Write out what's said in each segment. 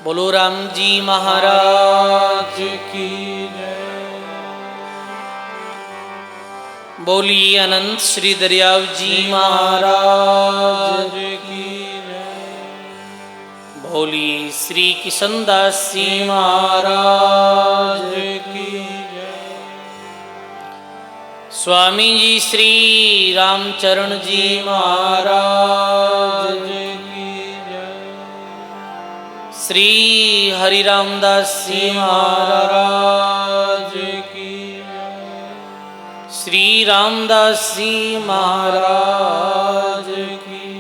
बोलो राम जी महाराज की जय। बोली अनंत श्री दरियाव जी महाराज की जय। बोली श्री किशनदास जी महाराज की जय। स्वामी जी श्री रामचरण जी महाराज की जय। श्री हरिरामदास जी महाराज की जय। श्री रामदास जी महाराज की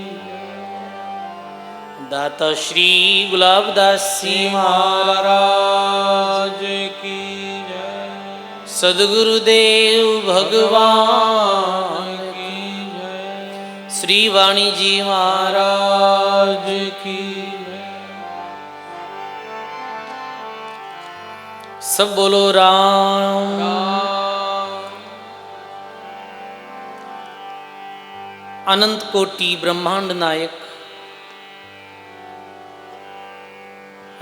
दाता श्री गुलाबदास जी महाराज की जय। सद्गुरुदेव भगवान की जय। श्री वाणी जी महाराज की सब बोलो राम। अनंत कोटि ब्रह्मांड नायक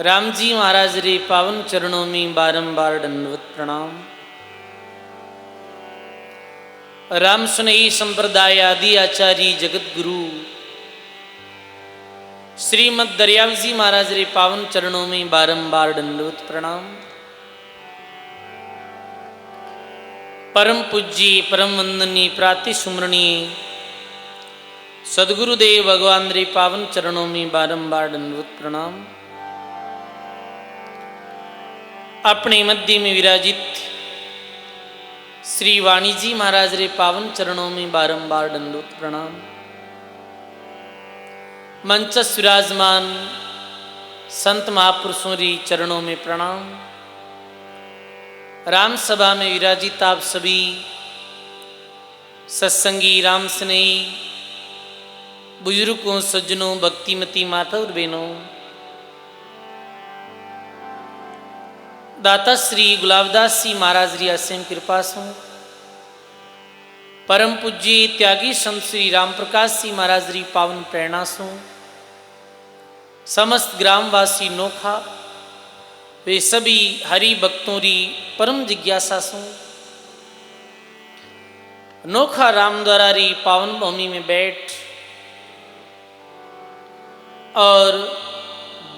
राम जी महाराज रे पावन चरणों में बारंबार दंडवत प्रणाम। राम सुनई संप्रदाय आदि आचार्य जगत गुरु श्रीमद दरियाव जी महाराज रे पावन चरणों में बारंबार दंडवत प्रणाम। परम पूज्य परम वंदनीय प्राति सुमरणीय सद्गुरुदेव भगवान रे पावन चरणों में बारंबार दंडवत प्रणाम। अपने मध्य में विराजित श्री वाणी जी महाराज रे पावन चरणों में बारंबार दंडवत प्रणाम। मंच विराजमान संत महापुरुषों री चरणों में प्रणाम। राम सभा में विराजित आप सभी सत्संगी राम स्नेही बुजुर्गों सज्जनों भक्तिमती माता और बहनों, दाता श्री गुलाबदास जी महाराज री असीम कृपा से परम पूज्य त्यागी संत श्री राम प्रकाश जी महाराज री पावन प्रेरणा से समस्त ग्रामवासी नोखा वे सभी हरि भक्तों री परम जिज्ञासा से नोखा राम द्वारा री पावन भूमि में बैठ और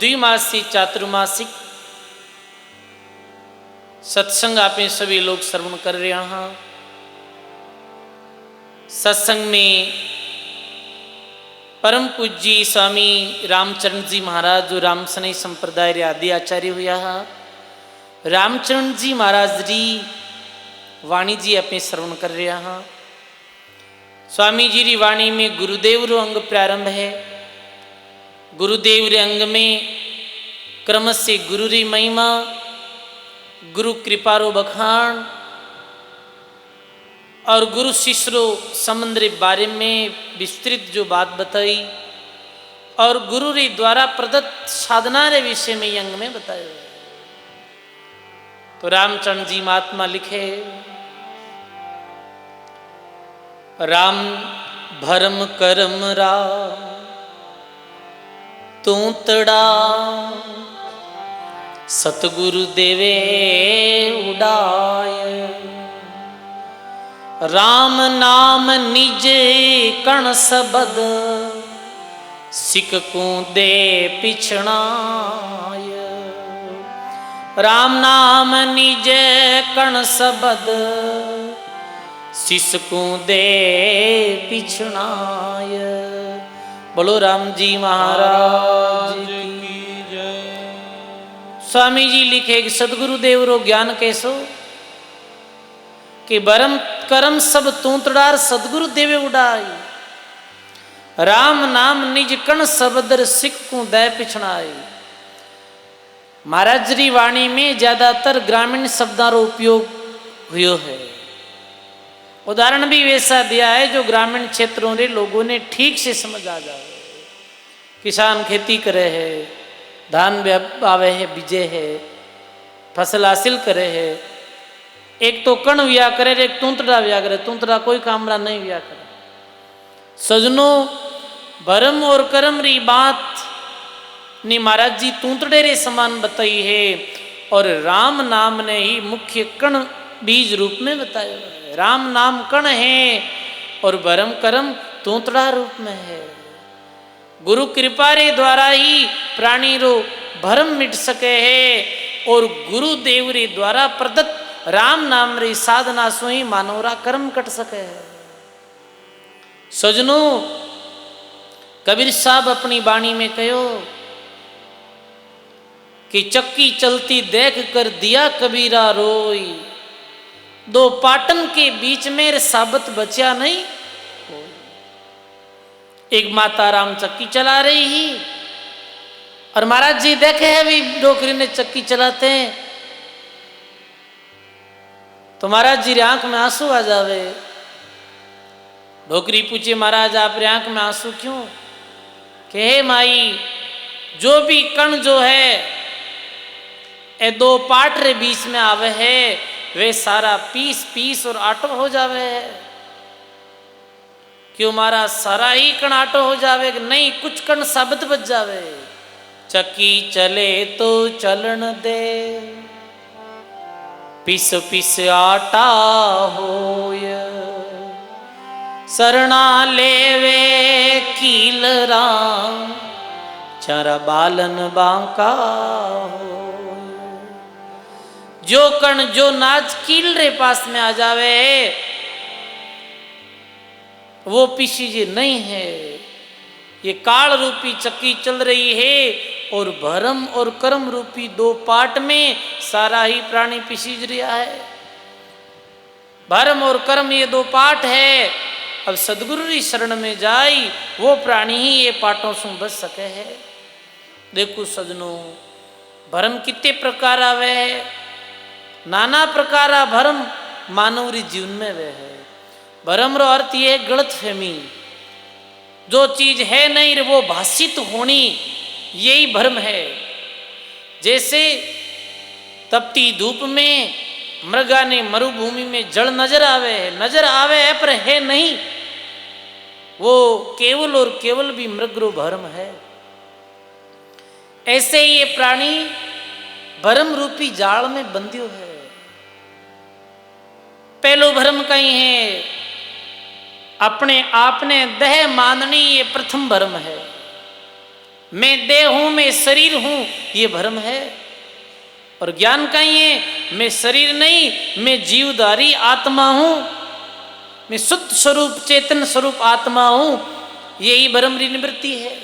द्विमासिक चातुर्मासिक सत्संग आपे सभी लोग श्रवण कर रहे हैं। सत्संग में परम पूज्य स्वामी रामचरण जी महाराज जो राम सनई संप्रदाय रे आदि आचार्य हुआ है, रामचरण जी महाराज री वाणी जी अपने श्रवण कर रहे हैं। स्वामी जी री वाणी में गुरुदेव रो अंग प्रारंभ है। गुरुदेव रे अंग में क्रम से गुरु री महिमा, गुरु कृपा रो बखान और गुरु शिष्य रो संबंध रे बारे में विस्तृत जो बात बताई और गुरु रे द्वारा प्रदत्त साधना रे विषय में अंग में बताया। तो रामचरण जी महात्मा लिखे, राम भरम करम राम तू तड़ा सतगुरु देवे उड़ाय। राम नाम निज कण सबद सिक को दे पिछणाय। राम नाम निज कण सबद सिस को दे पिछणाय। बोलो राम जी महाराज की जय। स्वामी जी लिखे कि सदगुरुदेव रो ज्ञान कैसो कि बरम करम सब तूतड़ार सदगुरु देवे उड़ाई। राम नाम निज कण सबदर सिख को दय पिछणाई। महाराज री वाणी में ज्यादातर ग्रामीण शब्दों रो उपयोग हुयो है। उदाहरण भी वैसा दिया है जो ग्रामीण क्षेत्रों रे लोगों ने ठीक से समझ आ जाए। किसान खेती करे है, धान आवे है, बीजे है, फसल हासिल करे है। एक तो कण व्या करे, एक तूंतड़ा व्या करे। तूंतड़ा कोई कामरा नहीं व्या करे। सजनों भरम और करम री बात ने महाराज जी तूतड़ेरे समान बताई है और राम नाम ने ही मुख्य कण बीज रूप में बताया है। राम नाम कण है और भरम कर्म तूतड़ा रूप में है। गुरु कृपा रे द्वारा ही प्राणी रो भरम मिट सके है और गुरुदेव रे द्वारा प्रदत्त राम नाम री साधना सो ही मानवरा कर्म कट सके है। सजनों, कबीर साहब अपनी वाणी में कहो कि चक्की चलती देख कर दिया कबीरा रोई, दो पाटन के बीच में साबत बचा नहीं। एक माता राम चक्की चला रही ही और महाराज जी देखे है भी डोकरी ने चक्की चलाते हैं तो महाराज जी री आंख में आंसू आ जावे। डोकरी पूछे महाराज आप री आंख में आंसू क्यों? कि हे माई, जो भी कण जो है ए दो पाट रे बीच में आवे है वे सारा पीस पीस और आटो हो जावे है। क्यों मारा सारा ही कण आटो हो जावे? नहीं, कुछ कण साबित बच जावे। चक्की चले तो चलन दे, पिस पिस आटा होय, सरना लेवे कील राम, चारा बालन बांका हो। जो कण जो नाच कील रे पास में आ जावे वो पिसी जी नहीं है। ये काल रूपी चक्की चल रही है और भरम और कर्म रूपी दो पाट में सारा ही प्राणी पिसीज रहा है। भरम और कर्म ये दो पाट है। अब सदगुरु री शरण में जाई वो प्राणी ही ये पाटों से बच सके है। देखो सजनों, भरम कितने प्रकार आवे है। नाना प्रकार भरम मानव री जीवन में वे है। भरम रो अर्थ ये गलत फहमी, जो चीज है नहीं वो भाषित होनी, यही भ्रम है। जैसे तपती धूप में मृगा ने मरुभूमि में जल नजर आवे है पर है नहीं, वो केवल और केवल भी मृगरो भ्रम है। ऐसे ही ये प्राणी भ्रम रूपी जाल में बंध्यो है। पहलो भ्रम कहीं है अपने आपने देह माननी, ये प्रथम भ्रम है। मैं देह हूं, मैं शरीर हूं, ये भ्रम है। और ज्ञान कहीं है मैं शरीर नहीं, मैं जीवधारी आत्मा हूं, मैं शुद्ध स्वरूप चेतन स्वरूप आत्मा हूं, यही भ्रम री निवृत्ति है।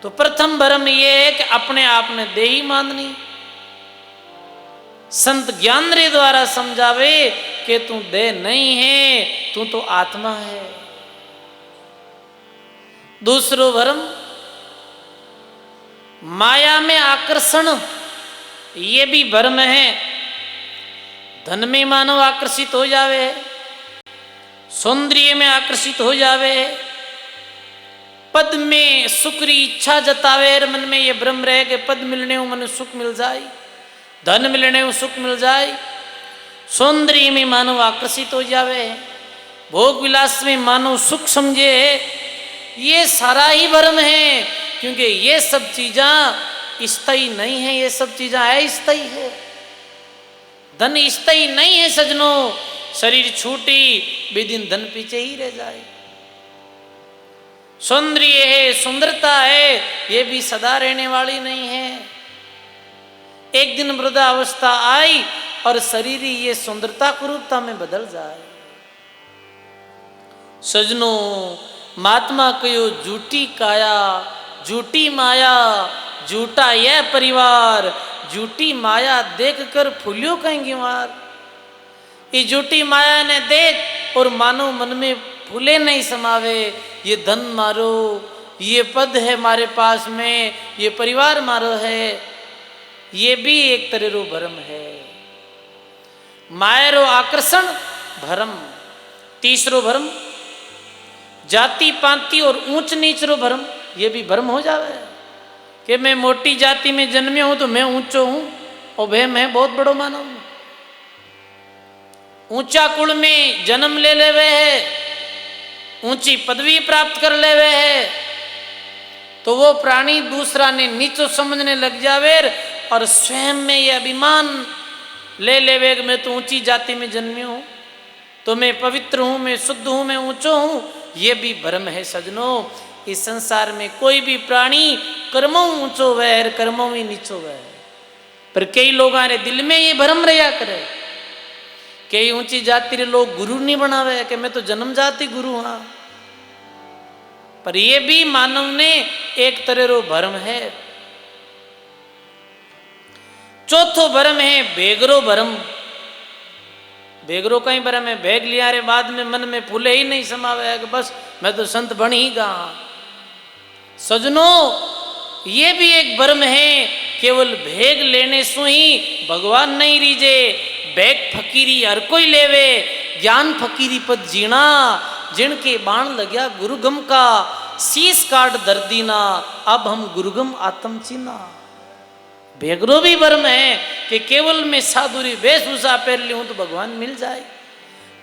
तो प्रथम भ्रम ये है कि अपने आप ने देही माननी। संत ज्ञान रे द्वारा समझावे कि तू देह नहीं है, तू तो आत्मा है। दूसरो भ्रम माया में आकर्षण, ये भी भ्रम है। धन में मानव आकर्षित हो जावे, सौंदर्य में आकर्षित हो जावे, पद में सुख री इच्छा जतावे, मन में ये भ्रम रहे कि पद मिलने में मन सुख मिल जाए, धन मिलने में सुख मिल जाए। सौंदर्य में मानव आकर्षित हो जावे, भोग विलास में मानव सुख समझे। ये सारा ही भ्रम है, क्योंकि ये सब चीज़ें स्थायी नहीं है, ये सब चीज़ें अस्थायी है। धन स्थायी नहीं है सजनों, शरीर छूटी बेदिन धन पीछे ही रह जाए। सौंदर्य है, सुंदरता है, ये भी सदा रहने वाली नहीं है। एक दिन वृद्धा अवस्था आई और शरीर ही ये सुंदरता कुरूपता में बदल जाए। सजनों, महात्मा कहो झूठी काया झूठी माया, झूठा यह परिवार, झूठी माया देख कर फूलियो कहेंगे मार। ये झूठी माया ने देख और मानो मन में फूले नहीं समावे। ये धन मारो, ये पद है मारे पास में, ये परिवार मारो है, ये भी एक तरह रो भ्रम है। मायरो आकर्षण भ्रम। तीसरो भ्रम जाति पाति और ऊंच नीच रो भ्रम, ये भी भ्रम हो जावे कि मैं मोटी जाति में जन्मे हूं तो मैं ऊंचो हूं और वह मैं बहुत बड़ो मानव हूं। ऊंचा कुल में जन्म ले लेवे है, ऊंची पदवी प्राप्त कर लेवे है, तो वो प्राणी दूसरा ने नीचो समझने लग जावे और स्वयं में ये अभिमान ले लेवे कि मैं तो ऊंची जाति में जन्मी हूं, तो मैं पवित्र हूं, मैं शुद्ध हूं, मैं ऊंचो हूं। ये भी भ्रम है सजनों। इस संसार में कोई भी प्राणी कर्मों ऊंचो वह, कर्मों में नीचो वह। पर कई लोग आरे दिल में ये भ्रम रहा करे। कई ऊंची जाति रे लोग गुरु नहीं बनावे कि मैं तो जन्म जाति गुरु हाँ। पर ये भी मानव ने एक तरह रो भ्रम है। चौथो भ्रम है बेगरो भ्रम। बेगरो कहीं भ्रम है, बेग लिया रे बाद में मन में फूले ही नहीं समावे कि बस मैं तो संत बन ही गा। सजनों, ये भी एक भ्रम है। केवल भेग लेने सु ही भगवान नहीं रीजे। बैग फकीरी हर कोई लेवे, ज्ञान फकीरी पद जीना। जिनके बाण लग्या गुरुगम का, शीस काट दर्दीना, अब हम गुरुगम आत्म चीना। बेगरो भी भ्रम है कि केवल मैं साधुरी वेशभूषा पहन ली हूं तो भगवान मिल जाए।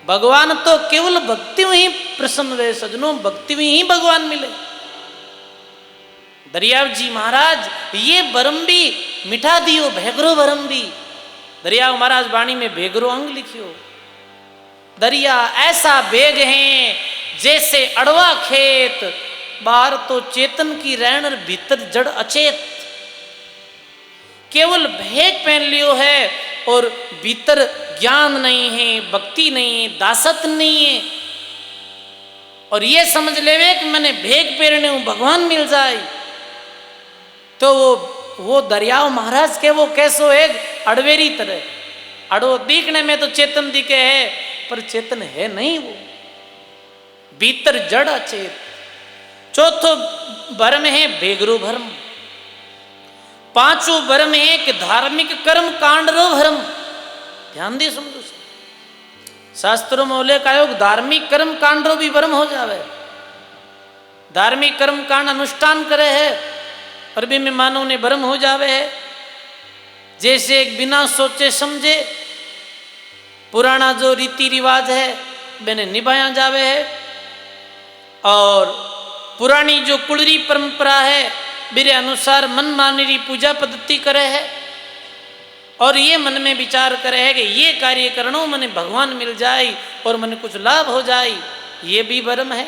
भगवान तो केवल भक्ति में ही प्रसन्न रहे सजनों, भक्ति में ही भगवान मिले। दरियाव जी महाराज ये भ्रम भी मिटा दियो, भेगरो भ्रम भी। दरियाव महाराज वाणी में भेगरो अंग लिखियो। दरिया ऐसा बेग है जैसे अड़वा खेत, बाहर तो चेतन की रैन और भीतर जड़ अचेत। केवल भेग पहन लियो है और भीतर ज्ञान नहीं है, भक्ति नहीं है, दासत नहीं है। और ये समझ लेवे कि मैंने भेग पहने हूं भगवान मिल जाए। तो वो दरियाव महाराज के वो कैसो एक अड़वेरी तरह, अड़ो दिखने में तो चेतन दिखे है पर चेतन है नहीं, वो भीतर जड़ अचेत। चौथो भ्रम है बेगरो भ्रम। पांचों भ्रम है कि धार्मिक कर्म कांड रो भ्रम। ध्यान दे समझो, शास्त्रों में उल्लेख आयो धार्मिक कर्म कांड रो भी भ्रम हो जावे। धार्मिक कर्म कांड अनुष्ठान करे है और भी में मानव ने भ्रम हो जावे है। जैसे एक बिना सोचे समझे पुराना जो रीति रिवाज है मैंने निभाया जावे है, और पुरानी जो कुलरी परंपरा है मेरे अनुसार मन मानी पूजा पद्धति करे है, और ये मन में विचार करे है कि ये कार्य करणो मने भगवान मिल जाए और मने कुछ लाभ हो जाए। ये भी भ्रम है।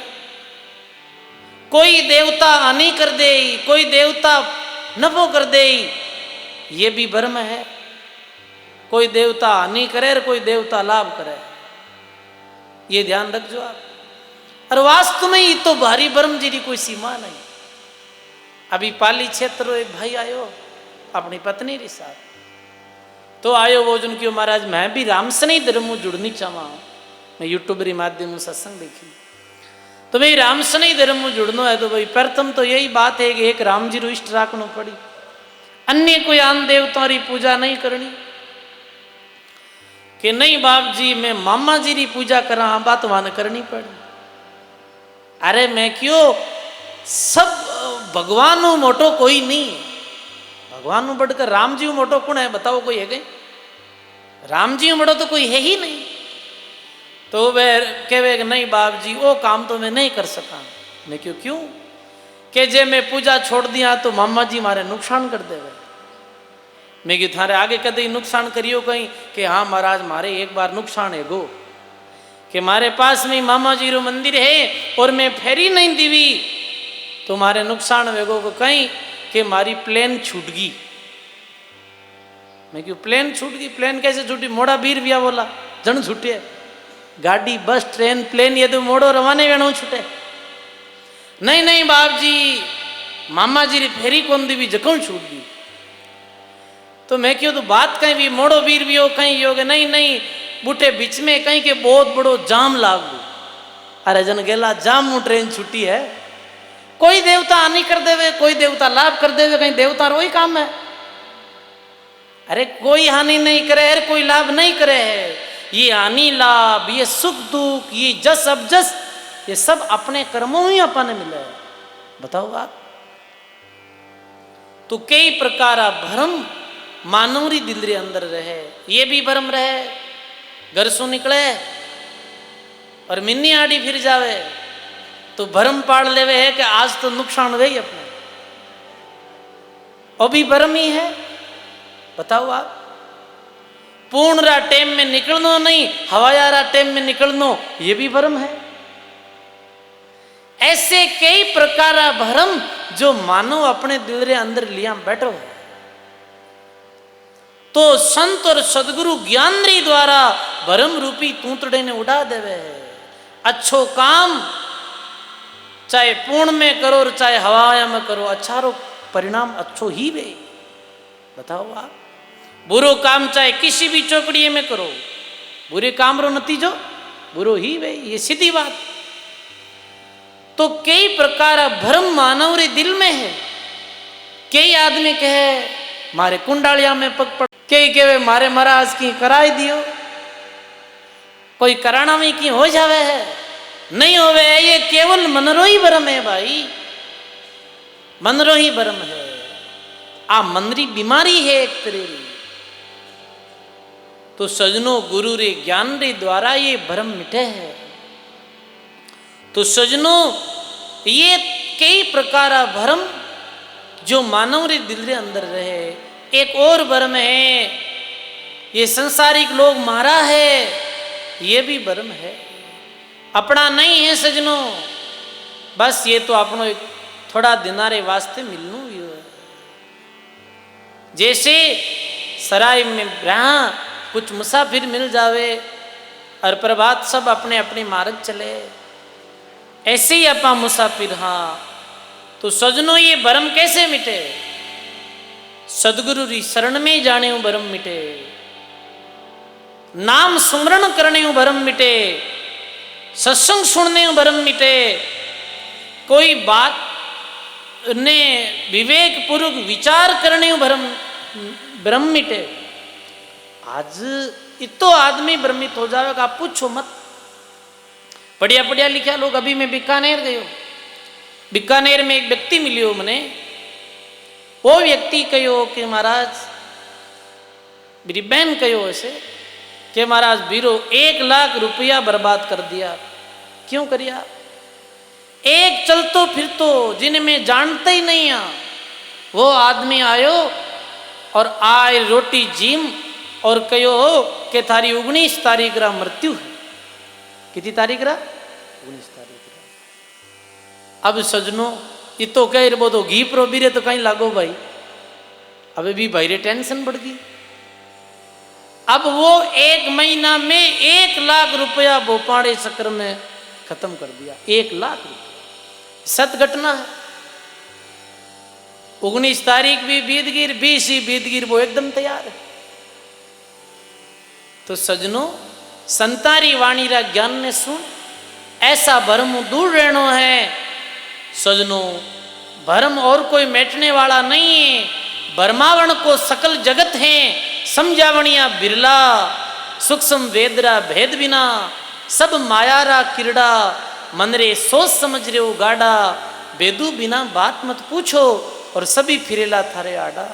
कोई देवता हानि कर दे, कोई देवता नफो कर दे, ये भी भ्रम है। कोई देवता हानि करे और कोई देवता लाभ करे, ये ध्यान रखो आप। और वास्तव में ये तो भारी भ्रम जी की कोई सीमा नहीं। अभी पाली क्षेत्र एक भाई आयो अपनी पत्नी के साथ, तो आयो वो जिनकी महाराज मैं भी राम से नहीं धर्म जुड़नी चाहवा हूँ। मैं यूट्यूब के माध्यम से सत्संग देखी, तो भाई राम से नहीं धर्म जुड़ना है तो भाई प्रथम तो यही बात है कि एक राम जी रो इष्ट राखना पड़ी, अन्य कोई आन देवता री पूजा नहीं करनी। कि नहीं बाप जी मैं मामा जी री पूजा करा, बात मान करनी पड़ी। अरे मैं क्यों, सब भगवान मोटो कोई नहीं, भगवान बढ़कर राम जी मोटो कौन है बताओ, कोई है कहीं? राम जी मोटो तो कोई है ही नहीं। तो वह कहे कि नहीं बाप जी वो काम तो मैं नहीं कर सका। मैं क्यों कि जे मैं पूजा छोड़ दिया तो मामा जी मारे नुकसान कर देवे। मैं क्यों थारे आगे कदे नुकसान करियो कहीं कि हाँ महाराज मारे एक बार नुकसान है गो, कि मारे पास में मामा जी रो मंदिर है और मैं फेरी नहीं दीवी तो मारे नुकसान वेगो को कहीं कि मारी प्लेन छूट गई। मैं क्यों प्लेन छूट गई? प्लेन कैसे छूटी? मोड़ा बीर बिया बोला जन छूटे, गाड़ी बस ट्रेन प्लेन ये तो मोड़ो रवाने वेणो छूटे। नहीं नहीं बाप जी मामा जी री फेरी कौन दी भी जकों छूट दी। तो मैं क्यों तो बात कहीं भी मोड़ो बीर भी हो कहीं हो गए, नहीं नहीं बूटे बीच में कहीं के बहुत बड़ो जाम लागू। अरे जन गेला जाम ट्रेन छुट्टी है। कोई देवता हानि कर देवे, कोई देवता लाभ कर देवे, कहीं देवता रो ही काम है। अरे कोई हानि नहीं करे है, कोई लाभ नहीं करे है। ये हानि लाभ, ये सुख दुख, ये जस अब जस, ये सब अपने कर्मों ही अपने मिले है। बताओ आप। तो कई प्रकार भ्रम मानवरी दिल रे अंदर रहे, ये भी भ्रम रहे। घर सु निकले और मिन्नी आड़ी फिर जावे तो भ्रम पाड़ लेवे है कि आज तो नुकसान हुए ही अपने। और भी भरम ही है। बताओ आप, पूर्ण टाइम में निकलनो नहीं, हवायारा टाइम में निकलनो, ये भी भरम है। ऐसे कई प्रकार भरम जो मानव अपने दिल रे अंदर लिया बैठो है। तो संत और सदगुरु ज्ञान री द्वारा भरम रूपी तूतड़े ने उड़ा देवे है। अच्छो काम चाहे पूर्ण में करो और चाहे हवाया में करो, अच्छा रो परिणाम अच्छो ही वे। बताओ आप, बुरो काम चाहे किसी भी चौकड़ी में करो, बुरे काम रो नतीजो बुरो ही वे, ये सीधी बात। तो कई प्रकार भ्रम मानव रे दिल में है। कई आदमी कहे मारे कुंडालिया में पग पड़, कई कहे मारे महाराज की कराई दियो, कोई कराना में की हो जावे है, नहीं होवे, ये केवल मनरो ही भ्रम है भाई, मनरो ही भ्रम है। आ मनरी बीमारी है एक तरह की। तो सजनो गुरु रे ज्ञान रे द्वारा ये भ्रम मिटे है। तो सजनो ये कई प्रकार भ्रम जो मानव रे दिल रे अंदर रहे। एक और भ्रम है, ये संसारिक लोग मारा है, ये भी भ्रम है, अपना नहीं है सजनो, बस ये तो अपनो एक थोड़ा दिनारे वास्ते मिलनू ही है। जैसे सराय में रहा कुछ मुसाफिर मिल जावे और प्रभात सब अपने अपने मार्ग चले, ऐसे ही अपा मुसाफिर। हाँ, तो सजनो ये भ्रम कैसे मिटे? सदगुरु री शरण में जाने भ्रम मिटे, नाम सुमरण करने भ्रम मिटे, सत्संग सुनने भ्रम मिटे, कोई बात ने विवेक पूर्वक विचार करने भ्रम मिटे। आज इतो आदमी भ्रमित हो जाएगा, आप पूछो मत। पढ़िया पढ़िया लिखा लोग। अभी मैं बीकानेर गयो, बीकानेर में एक व्यक्ति मिलियो मने। वो व्यक्ति कहो कि महाराज, मेरी बहन कहो ऐसे कि महाराज बीरो 1 लाख रुपया बर्बाद कर दिया। क्यों करिया? एक चलतो फिरतो जिन्हें मैं जानता ही नहीं आ, वो आदमी आयो और आए रोटी जीम और कहो कि थारी 19 तारीख रा मृत्यु है। कितनी तारीख रा? 19 तारीख रा। अब सजनो ये तो कह रहे, वो तो घी प्रो भी रे तो कहीं लागो भाई, अबे भी भाई रे टेंशन बढ़ गई। अब वो 1 महीना में 1 लाख रुपया भोपाड़े चक्र में खत्म कर दिया। 1 लाख रुपया, सत घटना है। 19 तारीख भी बीत गई, 20 ही बीत गई, वो एकदम तैयार है। तो सजनो संतारी वाणी रा ज्ञान ने सुन, ऐसा भरम दूर रहनो है। सजनो भरम और कोई मेटने वाला नहीं है, भरमावण को सकल जगत है, समझावणिया बिरला, सूक्ष्म वेदरा भेद बिना, सब मायारा किरड़ा, मन रे सोच समझ रे हो गाड़ा, बेदू बिना बात मत पूछो और सभी फिरेला थारे आड़ा।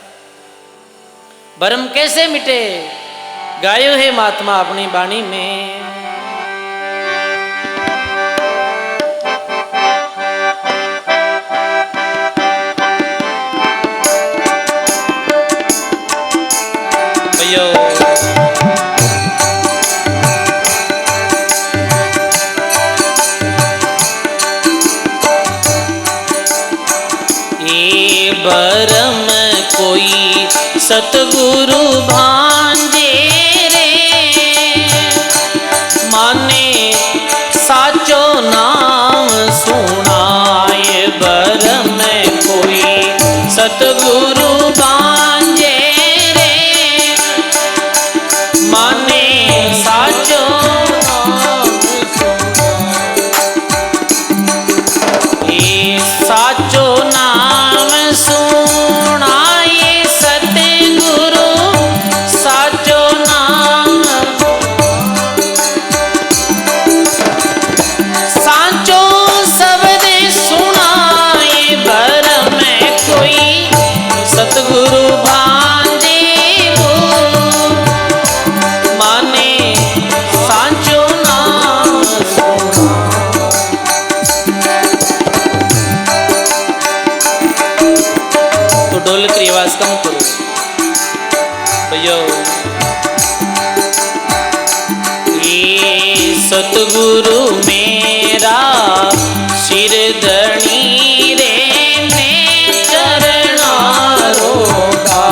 भरम कैसे मिटे? गायो है महात्मा अपनी बाणी में। भैया ये भरम कोई सतगुरु भांजे रे, माने साचो नाम सुनाए। भरम कोई सतगुरु भांजे रे, माने साचो नाम सुनाए। ये साचो नाम सुनाए सतगुरु सा भैया ये सतगुरु मेरा सिर धनी रे मैं चरणारो का।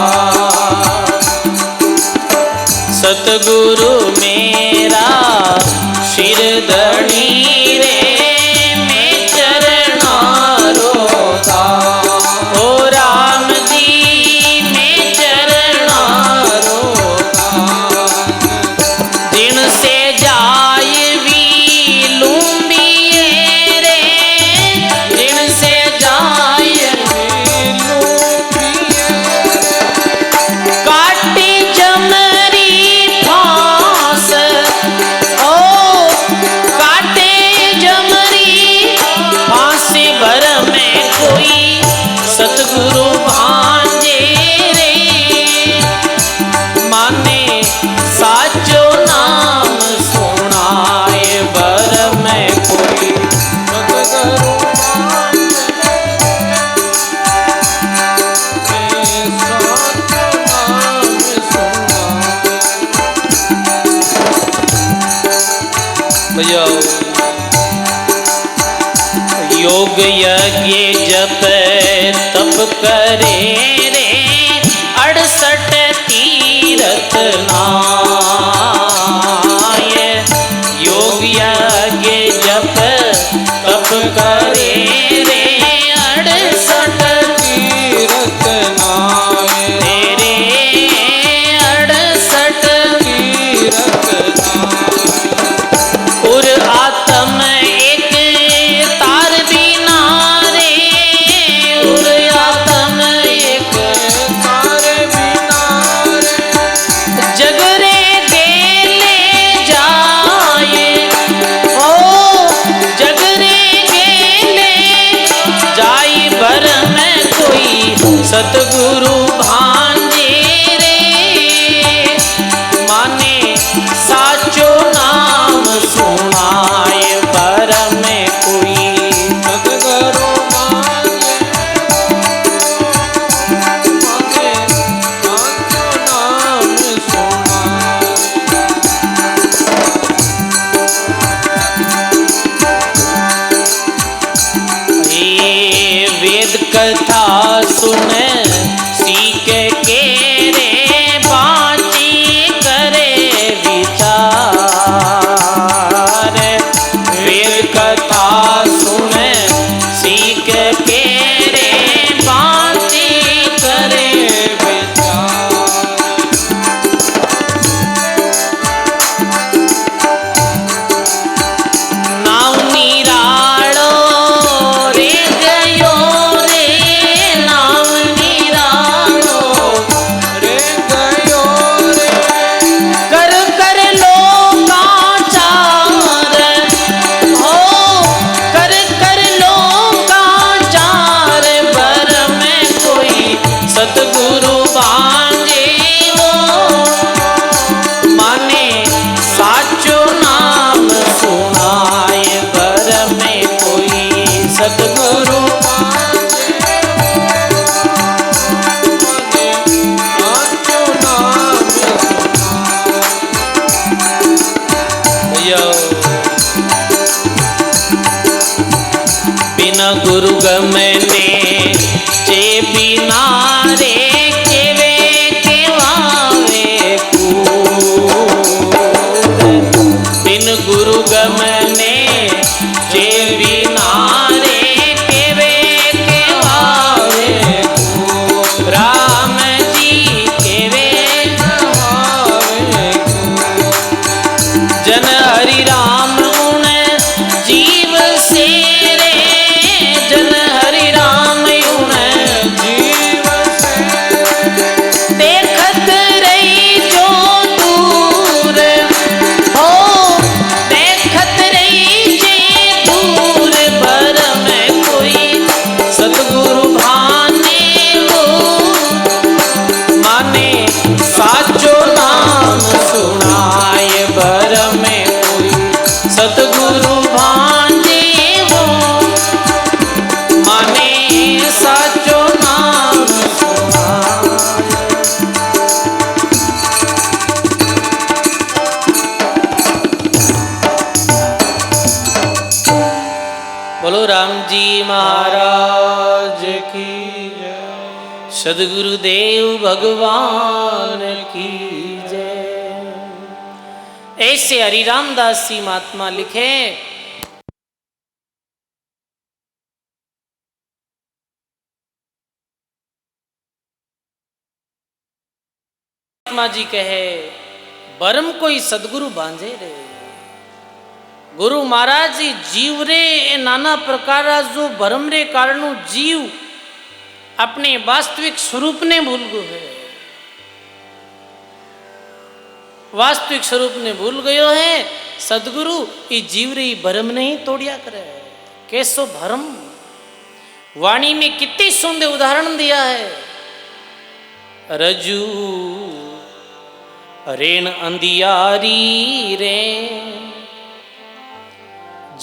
सतगुरु मेरा सिर धनी रे मैं चरणारो का। ओ राम जी मैं चरणारो का। दिन से जाय भी लूंबिए रे, दिन से जाय भी लूंबिए। काटी जमरी फांस, ओ काटे जमरी फांसी भर में कोई सतगुरु भांजे रे। माने साचो नाम सुनाए भर में कोई सतगुरु भैया योग यज्ञ जप तप करे रे 68 तीरथ नाय। योग यज्ञ जप तप करे रे 68 तीरथ नाय। तेरे 68 तीरथ नाय। उर आत्म एक तार बिना रे, उर आत्म एक तार बिना रे। जगरे गेले जाए, ओ जगरे गेले जाई भर में कोई सतगुरु भांजे रे। माने साचो नाम सुनाए भर में कोई सतगुरु भांजे। माने साचो नाम सुनाए। ये वेद कथा सुन सीख के रे बाँची करे विचार। वेद कथा सुन सीख के रे बाँची करे विचार। नाव निरालो रे गयो रे, नाव निरालो रे गयो रे। कर कर लोकाचार, हो कर कर लोकाचार भर में कोई सतगुरु भांजे वो। माने साचो नाम सुनाए भर में कोई सतगुरु भांजे। माने साचो नाम सुनाए। भैया बिना गुरु गमने चे बिना रे केवे केवावे कूद। बिन गुरु गमने चे बिना रे केवे केवावे कूद। राम जी केवे केवावे कूद। जन हरि राम उन जीव से रे, जन हरि राम उन जीव से। सदगुरुदेव भगवान की जय। ऐसे हरि रामदास जी महात्मा लिखे, महात्मा जी कहे बरम कोई सदगुरु बांधे रे। गुरु महाराज जी जीव रे ए नाना प्रकार जो भरम रे कारण जीव अपने वास्तविक स्वरूप ने भूल गयो है। वास्तविक स्वरूप ने भूल गयो है। सदगुरु ई जीव रे भरम नहीं तोड़िया करे। कैसो भरम, वाणी में कितने सुंदर उदाहरण दिया है। रजू रेण अंधियारी रे,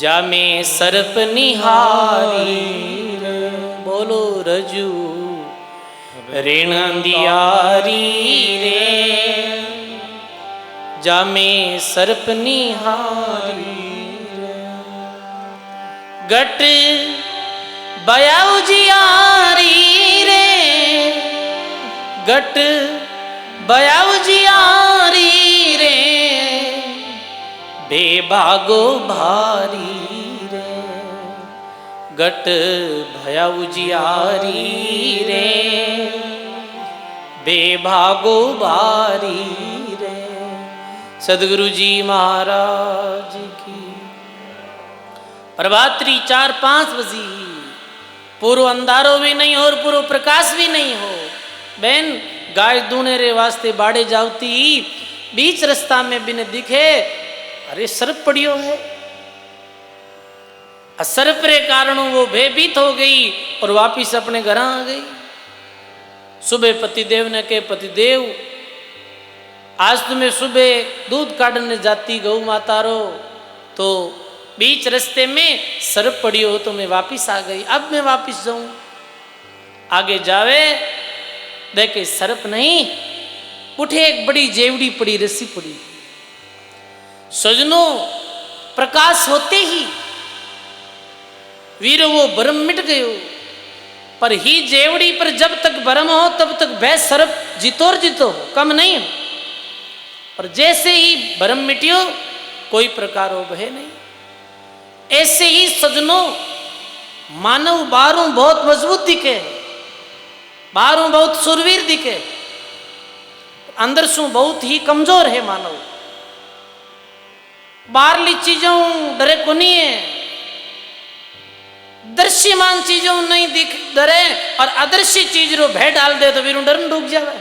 जामे सर्प निहारी रे। बोलो रजू रेण अंधियारी रे, जामे सर्प निहारी रे। गट बयाऊ जियारी रे, गट बयाऊ जियारी रे, बेबागो भारी रे। गट भयाऊ जियारी रे, बेभागो भारी रे। सदगुरु जी महाराज की। प्रभात्री 4-5 बजी, पूर्व अंधारो भी नहीं हो और पूर्व प्रकाश भी नहीं हो। बहन गाय दूने रे वास्ते बाड़े जावती, बीच रास्ता में बिन दिखे अरे सर्प पड़ियो है। सर्प रे कारण वो भयभीत हो गई और वापिस अपने घर आ गई। सुबह पतिदेव ने कहे, पतिदेव आज तुम्हें सुबह दूध काटने जाती गौ माता रो, तो बीच रास्ते में सर्प पड़ी हो तो मैं वापिस आ गई। अब मैं वापिस जाऊं। आगे जावे देखे सर्प नहीं, उठे एक बड़ी जेवड़ी पड़ी, रस्सी पड़ी। सजनों प्रकाश होते ही वीर वो भ्रम मिट गयो। पर ही जेवड़ी पर जब तक भ्रम हो तब तक भय सर्प जीतोर जीतो हो, कम नहीं हो। और जैसे ही भ्रम मिटियो कोई प्रकार हो भय नहीं। ऐसे ही सजनों मानव बाहरों बहुत मजबूत दिखे, बाहरों बहुत सुरवीर दिखे, अंदर सु बहुत ही कमजोर है मानव। बाहरली चीजों डरे को नहीं है, दृश्यमान चीजों नहीं दिख डरे, और अदृश्य चीज रो भय डाल दे तो फिर डर डूब जावे।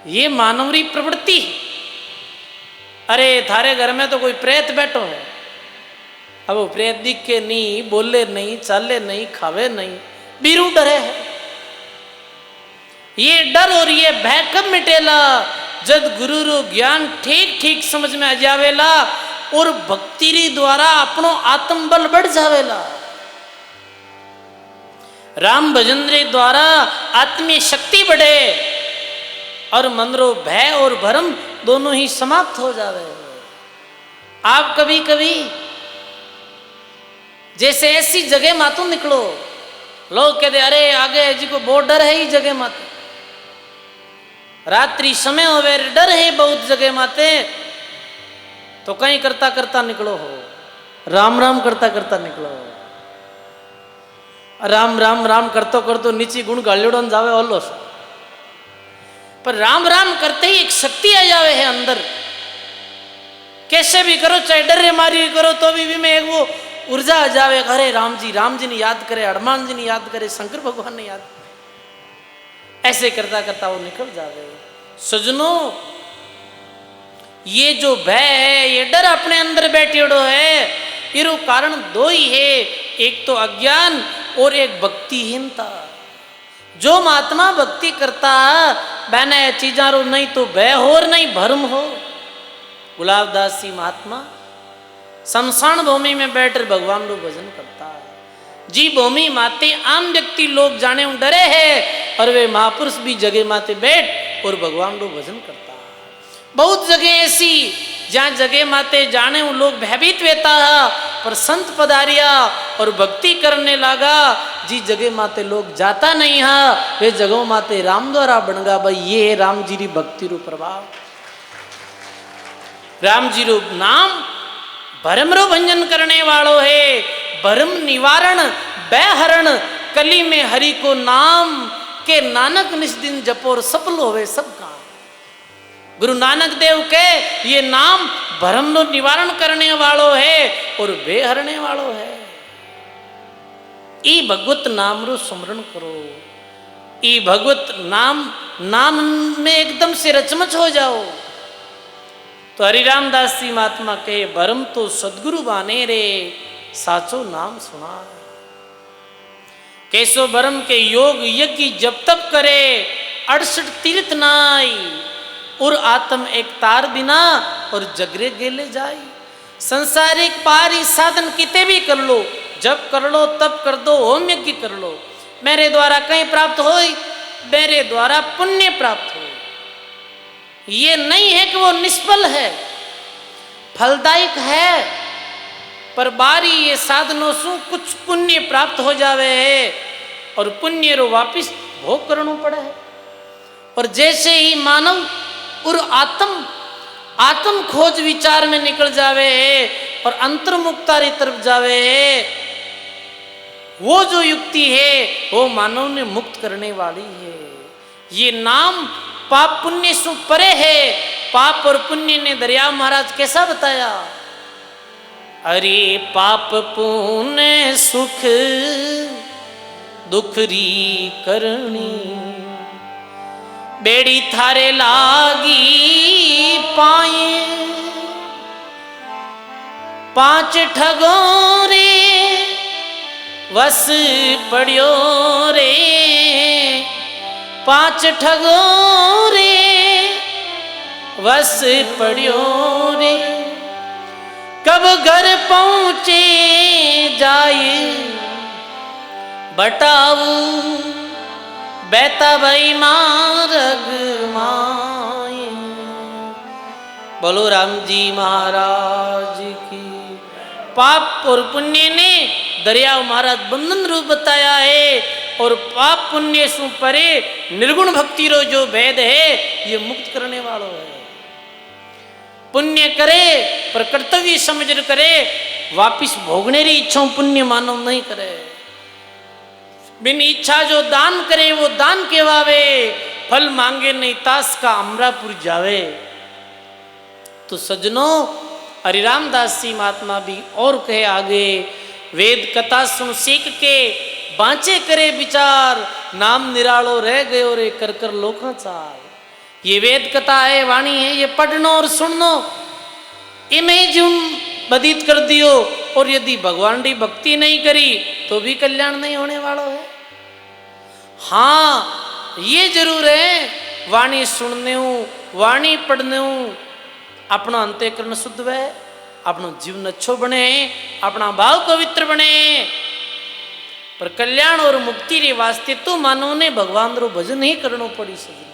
ये मानवरी प्रवृत्ति है। अरे थारे घर में तो कोई प्रेत बैठो है, अब वो प्रेत दिख के नहीं, बोले नहीं, चाले नहीं, खावे नहीं, बीरू डरे है। ये डर और ये भय कब मिटेला? जब गुरु रो ज्ञान ठीक ठीक समझ में आ जावेला और भक्ति री द्वारा अपनो आत्मबल बढ़ जावेला। राम भजन रे द्वारा आत्मीय शक्ति बढ़े और मन रो भय और भरम दोनों ही समाप्त हो जावे। आप कभी कभी जैसे ऐसी जगह मातू निकलो, लोग कहते अरे आगे जी को बहुत डर है ही जगह माते, रात्रि समय होवे डर है बहुत जगह माते, तो कहीं करता करता निकलो हो, राम राम करता करता निकलो। राम राम राम करतो करतो नीचे गुण गालियों जावे ओलो सा। पर राम राम करते ही एक शक्ति आ जावे है अंदर। कैसे भी करो, चाहे डरे मारी करो तो भी में एक वो ऊर्जा आ जावे। अरे राम जी ने याद करे, हनुमान जी ने याद करे, शंकर भगवान ने याद करे। ऐसे करता करता वो निकल जावे। सजनों ये जो भय है, ये डर अपने अंदर बैठेड़ो है, इरो कारण दो ही है, एक तो अज्ञान और एक भक्तिहीनता। जो महात्मा भक्ति करता बहने चीजा रो नहीं तो भय हो और नहीं भरम हो। गुलाबदास जी महात्मा शमशान भूमि में बैठकर भगवान रो भजन करता है। जी भूमि माते आम व्यक्ति लोग जाने डरे है, और वे महापुरुष भी जगह माते बैठ और भगवान रो भजन करता है। बहुत जगह ऐसी जहाँ जगह माते जाने लोग भयभीत रहता है, पर संत पधारिया और भक्ति करने लगा। जी जगह माते लोग जाता नहीं है वे जगह माते राम द्वारा बनगा भाई। ये है राम जी री भक्ति रू प्रभाव। राम जी रू नाम भरम रो भंजन करने वालो है। भरम निवारण बैहरण कली में हरि को नाम के नानक निस दिन जपोर सफल होवे सब काम। गुरु नानक देव के ये नाम भरम नो निवारण करने वालो है और बेहरने वालो है। ई भगवत नाम रो स्मरण करो। ई भगवत नाम में एकदम से रचमच हो जाओ। तो हरिराम दास जी महात्मा कहे भरम तो सदगुरु बाने रे साचो नाम सुना। कैसो भरम के योग यज्ञ जब तब करे 68 तीर्थ नाई और आत्म एक तार बिना और जगरे गेले जाई। संसारिक पारी साधन किते भी कर लो, जब कर लो तब कर दो, होम यज्ञ कर लो, मेरे द्वारा कहीं प्राप्त हो, मेरे द्वारा पुण्य प्राप्त हो। ये नहीं है कि वो निष्फल है, फलदायक है, पर बारी ये साधनों से कुछ पुण्य प्राप्त हो जावे है और पुण्य रो वापिस भोग करना पड़े है। और जैसे ही मानव और आत्म खोज विचार में निकल जावे है और अंतर्मुक्तारी तरफ जावे है, वो जो युक्ति है वो मानव ने मुक्त करने वाली है। ये नाम पाप पुण्य से परे है। पाप और पुण्य ने दरिया महाराज कैसा बताया? अरे पाप पुण्य सुख दुख री करनी, बेड़ी थारे लागी पाए, 5 ठगों रे वस पड़ियो रे, 5 ठगों रे वस पड़ियो रे, कब घर पहुँचे जाए बटाऊ, बैता भाई मारग माए। बोलो राम जी महाराज की। पाप और पुण्य ने दरिया महाराज बंधन रूप बताया है और पाप पुण्य सु परे निर्गुण भक्ति रो जो भेद है ये मुक्त करने वालों है। पुण्य करे पर कर्तव्य समझ करे, वापिस भोगने री इच्छा पुण्य मानव नहीं करे। बिन इच्छा जो दान करे वो दान केवावे, फल मांगे नहीं तास का अमरापुर जावे। तो सज्जनों हरिराम दास जी महात्मा भी और कहे आगे, वेद कथा सुन सीख के बाँचे करे विचार, नाम निरालो रह गयो रे कर कर लोका चार। ये वेद कथा है, वाणी है, ये पढ़नो और सुननो, इमें जुन बदीत कर दियो और यदि भगवान की भक्ति नहीं करी तो भी कल्याण नहीं होने वाला है। हाँ ये जरूर है, वाणी सुनने हूँ, वाणी पढ़ने हूँ, अपना अंतःकरण शुद्ध है, अपना जीवन अच्छो बने, अपना भाव पवित्र बने। पर कल्याण और मुक्ति रे वास्ते तो मानव ने भगवान रो भजन ही करनो पड़ी सजने।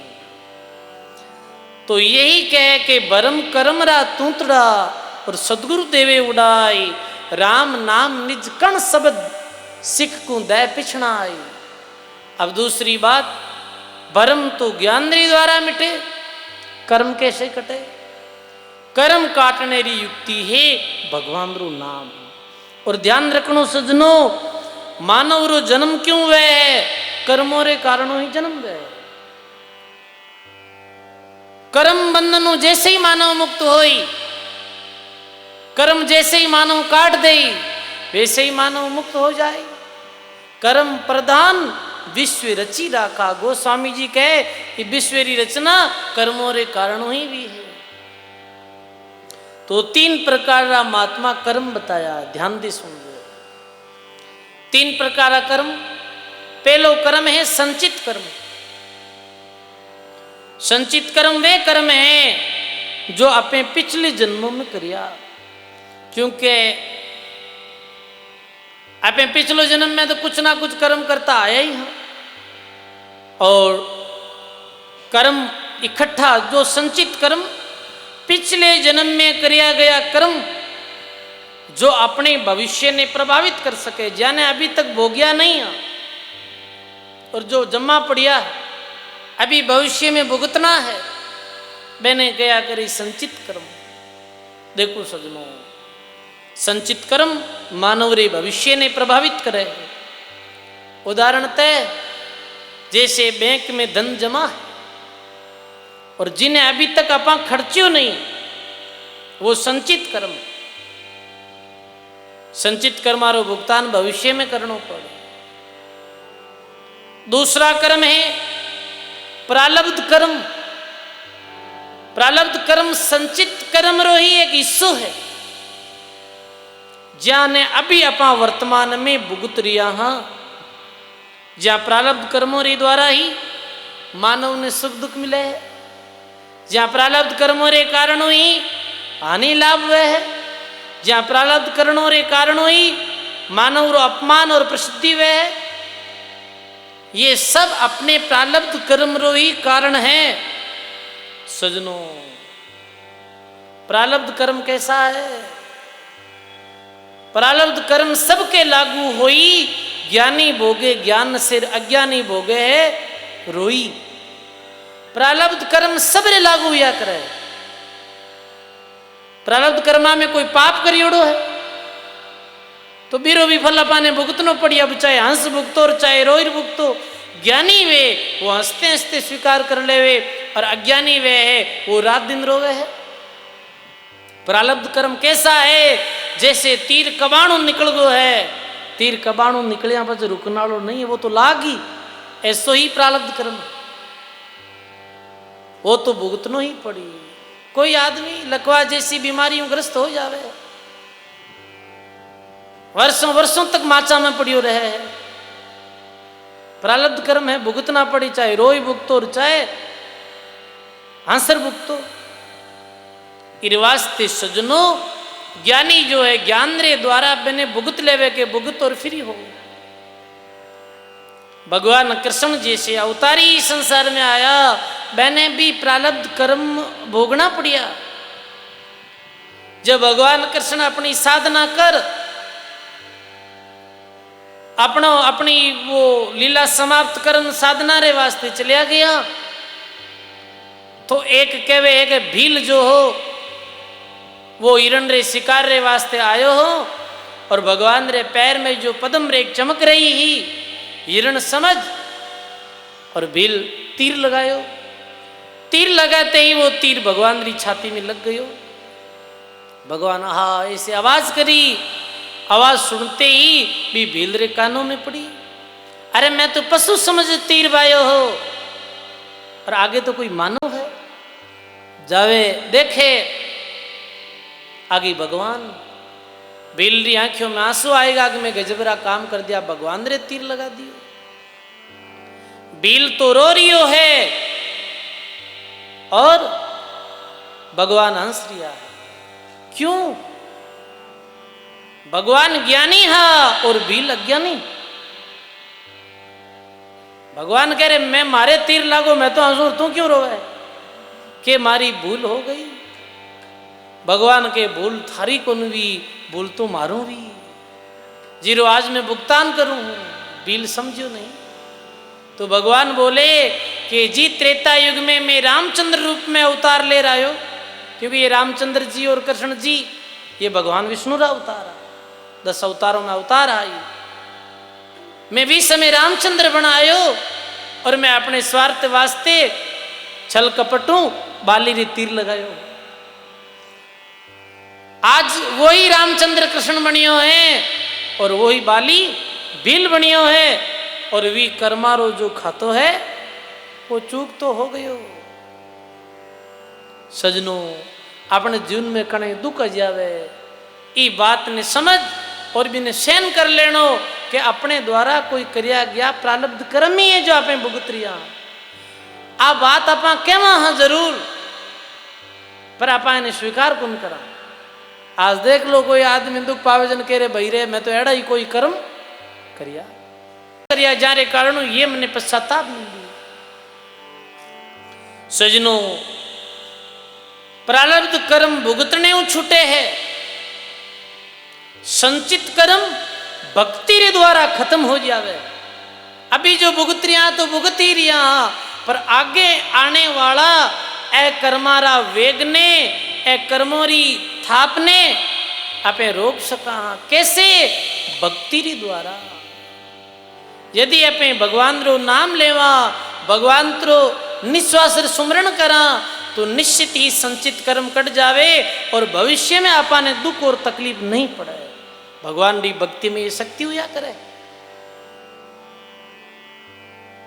तो यही कह के बरम करम रा तूतड़ा और सदगुरु देवे उड़ाई, राम नाम निज कण शब्द सिख को दय पिछड़ाई। अब दूसरी बात, भरम तो ज्ञानेंद्रिय द्वारा मिटे, कर्म कैसे कटे? कर्म काटने री युक्ति है भगवान रो नाम। और ध्यान रखनो सजनो, मानव रो जन्म क्यों वे है? कर्मों रे कारणों ही जन्म वे। कर्म बंधनों जैसे ही मानव मुक्त होई, कर्म जैसे ही मानव काट दे वैसे ही मानव मुक्त हो जाए। कर्म प्रधान विश्व रची राखा। गोस्वामी जी कहे कि विश्व की रचना कर्मों रे कारणों ही भी है। तो 3 प्रकार का महात्मा कर्म बताया, ध्यान दे सुन लो। 3 प्रकार का कर्म। पहलो कर्म है संचित कर्म। संचित कर्म वे कर्म है जो अपने पिछले जन्मों में करिया, क्योंकि अपने पिछले जन्म में तो कुछ ना कुछ कर्म करता आया ही है। और कर्म इकट्ठा जो संचित कर्म, पिछले जन्म में किया गया कर्म जो अपने भविष्य ने प्रभावित कर सके, जाने अभी तक भोग्या नहीं है और जो जमा पड़िया अभी भविष्य में भुगतना है, मैंने गया करी संचित कर्म। देखो सजनों, संचित कर्म मानव रे भविष्य ने प्रभावित करे। उदाहरणतः जैसे बैंक में धन जमा है और जिन्हें अभी तक अपा खर्च्यो नहीं, वो संचित कर्म। संचित कर्मारो भुगतान भविष्य में करना पड़े। दूसरा कर्म है प्रारब्ध कर्म। प्रारब्ध कर्म संचित कर्म रो ही एक हिस्सो है, जाने अभी अपा वर्तमान में भुगत रिया हाँ। जहाँ प्रारब्ध कर्मों रे द्वारा ही मानव ने सुख दुख मिले है, जहाँ प्रारब्ध कर्मों रे कारणों ही हानि लाभ हुए है, जहाँ प्रारब्ध कर्मों रे कारणों ही मानव रो अपमान और प्रसिद्धि हुए है। ये सब अपने प्रारब्ध कर्म रो ही कारण है। सजनों, प्रारब्ध कर्म कैसा है? प्रारब्ध कर्म सबके लागू होई, ज्ञानी भोगे ज्ञान से अज्ञानी भोगे है रोई। प्रारब्ध कर्म सबरे लागू हुआ करे। प्रारब्ध कर्मा में कोई पाप करियोड़ो है तो बीरो विफल अपाने भुगतनो पड़ी। अब चाहे हंस भुगतो और चाहे रोई भुगतो। ज्ञानी वे वो हंसते हंसते स्वीकार कर ले वे, और अज्ञानी वे है वो रात दिन रोवे है। प्रारब्ध कर्म कैसा है? जैसे तीर कबाणु निकल गो है, तीर कबाणु निकलिया बस रुकनाड़ो नहीं है, वो तो लागी। ऐसो ही प्रारब्ध कर्म, वो तो भुगतनो ही पड़ी। कोई आदमी लकवा जैसी बीमारियों ग्रस्त हो जावे, वर्षों वर्षों तक माचा में पड़ियो रहे, प्रारब्ध कर्म है, भुगतना पड़ी। चाहे रोई भुगतो और चाहे हंसर भुगतो। इस वास्ते सजनों, ज्ञानी जो है ज्ञान रे द्वारा मैंने भुगत लेवे के भुगत और फ्री हो। भगवान कृष्ण जैसे अवतारी संसार में आया, मैंने भी प्रारब्ध कर्म भोगना पड़िया। जब भगवान कृष्ण अपनी साधना कर अपनी वो लीला समाप्त करन साधना रे वास्ते चलिया गया, तो एक कहवे एक भील जो हो वो हिरण रे शिकार रे वास्ते आयो हो, और भगवान रे पैर में जो पद्म रेख चमक रही ही हिरण समझ, और भील तीर लगायो। तीर लगाते ही वो तीर भगवान री छाती में लग गयो। भगवान हा ऐसे आवाज करी, आवाज सुनते ही भी भील रे कानों में पड़ी। अरे मैं तो पशु समझ तीर बायो हो, और आगे तो कोई मानव है। जावे देखे आगे भगवान, भील री आंखों में आंसू आएगा कि मैं गजबरा काम कर दिया, भगवान रे तीर लगा दियो। भील तो रो रियो है और भगवान हंस रिया है। क्यों? भगवान ज्ञानी है और भील अज्ञानी। भगवान कह रहे मैं मारे तीर लागो मैं तो हंसू, तू क्यों रोवे? के मारी भूल हो गई। भगवान के भूल थारी कोन भी, भूल तो मारूं भी, जीरो आज मैं भुगतान करूं। भील समझो नहीं। तो भगवान बोले कि जी त्रेता युग में मैं रामचंद्र रूप में अवतार ले रहा हो, क्योंकि ये रामचंद्र जी और कृष्ण जी ये भगवान विष्णु का अवतार है। 10 अवतारों में अवतार आई। मैं भी समय रामचंद्र बनायो, और मैं अपने स्वार्थ वास्ते छल कपटू बाली री तीर लगायो। आज वही रामचंद्र कृष्ण बनियो है और वही बाली भील बनियो है, और वी कर्मारो जो खातो है वो चूक तो हो गयो। सजनों, अपने जीवन में कणे दुख आ जावे, ई बात ने समझ और भी ने सहन कर लेनो कि अपने द्वारा कोई करिया गया प्रारब्ध कर्म ही है जो आपे भुगत रिया। आ बात आपा कहवा हाँ जरूर, पर आपा ने स्वीकार कौन करा। आज देख लो कोई आदमी दुख पावे जन कह रहे भाई रे मैं तो एड़ा ही कोई कर्म करिया जा रे कारण ये मैंने पश्चाताप मिल दी। सजनों, प्रारब्ध कर्म भुगतने छूटे है, संचित कर्म भक्ति रे द्वारा खत्म हो जावे। अभी जो भुगत रिया तो भुगत ही रिया, पर आगे आने वाला ए कर्मारा वेगने ए कर्मोरी थापने आपे रोक सका। कैसे? भक्ति री द्वारा। यदि आपे भगवान रो नाम लेवा, भगवान रो निश्वास सुमरण करा, तो निश्चित ही संचित कर्म कट जावे और भविष्य में आपाने दुख और तकलीफ नहीं पड़े। भगवान री भक्ति में ये शक्ति हुआ करे।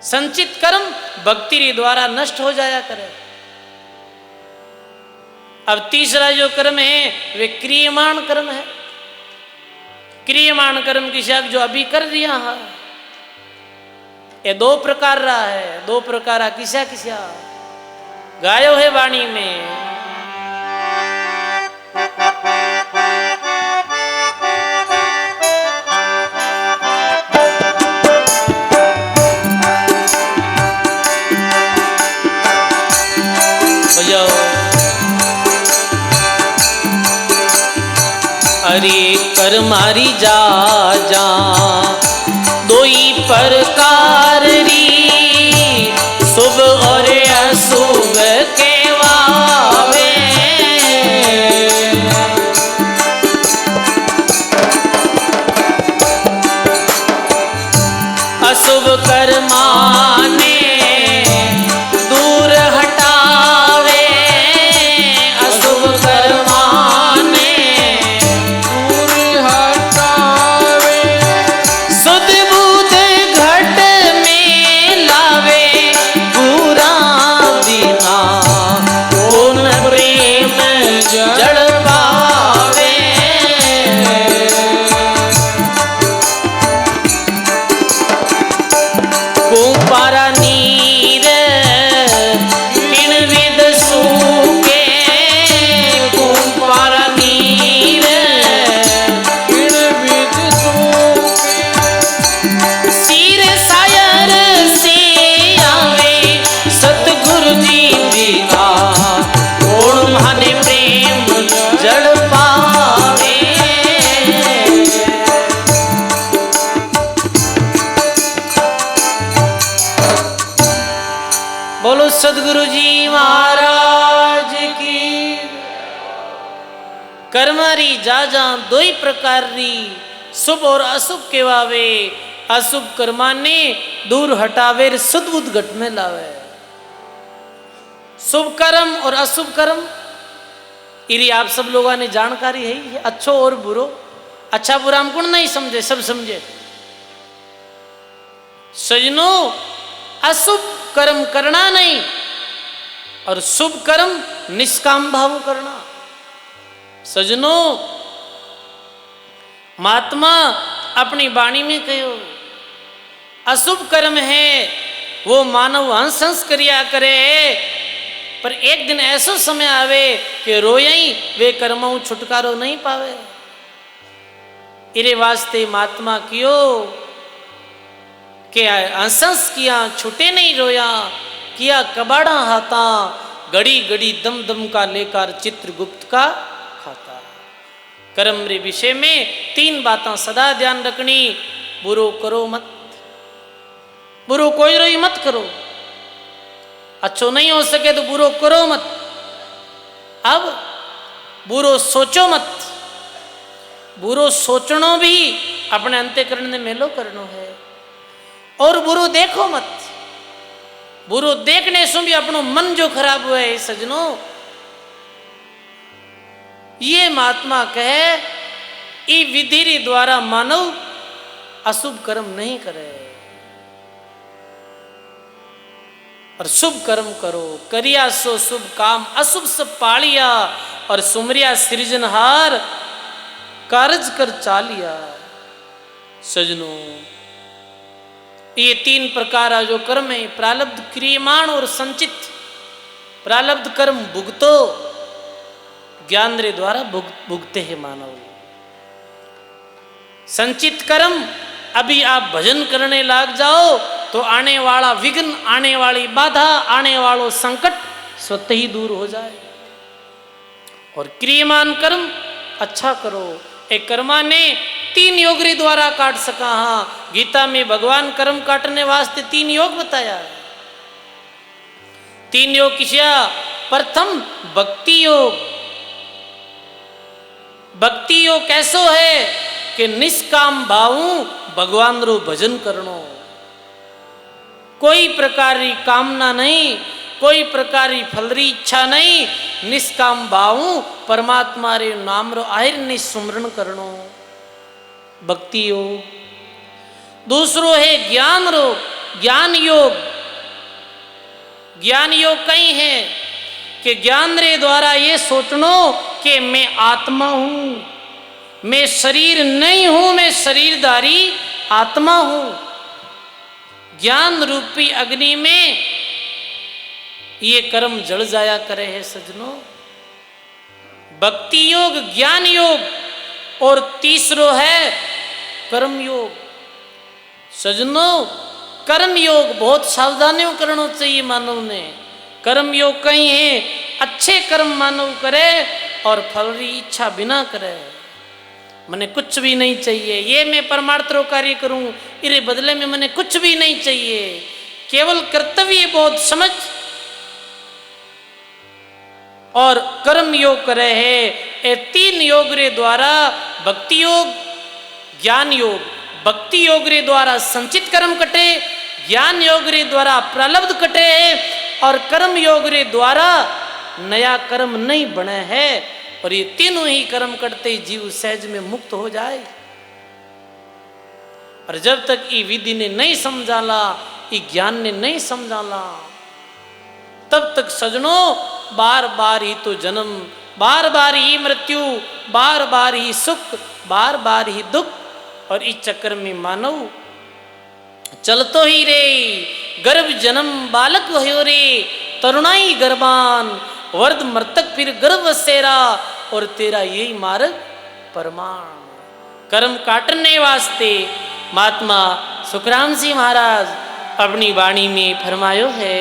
संचित कर्म भक्ति री द्वारा नष्ट हो जाया करे। अब तीसरा जो कर्म है वे क्रियमाण कर्म है। क्रियमाण कर्म की शाख जो अभी कर दिया है, ये दो प्रकार रहा है। दो प्रकार किसा किसा गायो है वाणी में। अरे कर मारी जा जा दोई प्रकार री, शुभ और अशुभ केवावे। अशुभ कर्माने दूर हटावे, अशुभ कर्माने सुध बुध घट में लावे, पूरा दीना पूर्ण प्रेम जड़ पावे। कुंपारा नीर किण विद सूके, कुंपारा नीर किण विद सिर सायर से आवे, सतगुरु जी दीना पूर्ण माने प्रेम जड़ पावे। बोलो सदगुरु जी महाराज की। कर्मारी जाजा दो ही प्रकार री, शुभ और अशुभ केवावे। अशुभ कर्माने दूर हटावे, शुद्ध बुद्ध घट में लावे। शुभ कर्म और अशुभ कर्म इरी आप सब लोगों ने जानकारी है। अच्छो और बुरो, अच्छा बुरा हम कौन नहीं समझे, सब समझे। सजनो अशुभ कर्म करना नहीं और शुभ कर्म निष्काम भाव करना। सजनो महात्मा अपनी वाणी में कहो, अशुभ कर्म है वो मानव हंस हंस करिया करे, पर एक दिन ऐसा समय आवे कि रोयई वे कर्मों छुटकारो नहीं पावे। इरे वास्ते महात्मा कियो के हंस किया छुटे नहीं रोया, किया कबाड़ा हाथा, घड़ी घड़ी दम दम का लेकर चित्रगुप्त का खाता। कर्म रे विषय में तीन बातें सदा ध्यान रखनी। बुरो करो मत, बुरो कोई रोई मत करो। अच्छो नहीं हो सके तो बुरो करो मत। अब बुरो सोचो मत। बुरो सोचनो भी अपने अंतःकरण में मेलो करनो है। और बुरो देखो मत। बुरो देखने से भी अपनो मन जो खराब हुआ है सजनो, ये महात्मा कहे ई विधि रे द्वारा मानव अशुभ कर्म नहीं करे और शुभ कर्म करो। करिया सो शुभ काम, अशुभ सब पालिया और सुमरिया सृजनहार कारज कर चालिया। सजनो ये तीन प्रकार जो कर्म है, प्रारब्ध, क्रियमाण और संचित। प्रारब्ध कर्म भुगतो, ज्ञान रे द्वारा भुगते हैं मानव। संचित कर्म अभी आप भजन करने लग जाओ तो आने वाला विघ्न, आने वाली बाधा, आने वालों संकट स्वतः ही दूर हो जाए। और क्रियमान कर्म अच्छा करो। एक कर्मा ने तीन योग रे द्वारा काट सका। हाँ, गीता में भगवान कर्म काटने वास्ते तीन योग बताया है। तीन योग किया? प्रथम भक्ति योग। भक्ति योग कैसो है कि निष्काम भावू भगवान रो भजन करनो, कोई प्रकार की कामना नहीं, कोई प्रकार की फल री इच्छा नहीं, निष्काम भावू परमात्मा रे नाम रो आहिर ने सुमरण करनो, भक्ति योग। दूसरो है ज्ञान रो, ज्ञान योग। ज्ञान योग कई है कि ज्ञान रे द्वारा ये सोचनो कि मैं आत्मा हूं, मैं शरीर नहीं हूं, मैं शरीरधारी आत्मा हूं। ज्ञान रूपी अग्नि में ये कर्म जल जाया करे है सजनों। भक्ति योग, ज्ञान योग, और तीसरो है कर्म योग। सजनों, कर्म योग बहुत सावधानियों करना चाहिए मानव ने। कर्म योग कहीं है अच्छे कर्म मानव करे और फल की इच्छा बिना करे। मने कुछ भी नहीं चाहिए, ये मैं परमार्थ रो कार्य करूं, इरे बदले में मने कुछ भी नहीं चाहिए, केवल कर्तव्य बहुत समझ और कर्म योग करे है। ये तीन योग रे द्वारा भक्ति योग, ज्ञान योग। भक्ति योग रे द्वारा संचित कर्म कटे, ज्ञान योग रे द्वारा प्रारब्ध कटे, और कर्म योग रे द्वारा नया कर्म नहीं बने है। और ये तीनों ही कर्म करते ही जीव सहज में मुक्त हो जाए। और जब तक ये विधि ने नहीं समझाला, ये ज्ञान ने नहीं समझाला, तब तक सजनों बार बार ही तो जन्म, बार बार ही मृत्यु, बार बार ही सुख, बार बार ही दुख। और इस चक्कर में मानव चलतो ही रे। गर्भ जन्म बालक हो रे, तरुणाई गर्भान, वर्द मृतक फिर गर्भ सेरा, और तेरा यही मार्ग प्रमाण। कर्म काटने वास्ते महात्मा सुखराम जी महाराज अपनी वाणी में फरमायो है।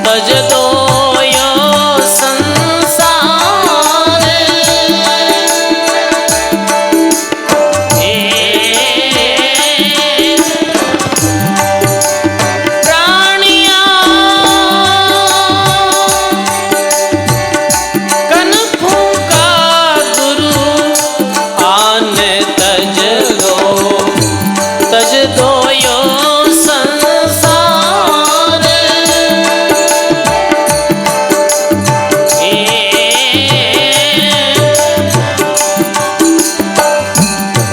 तज दो यो संसार। प्राणिया कन फूका गुरु आन तज दो यो संसार।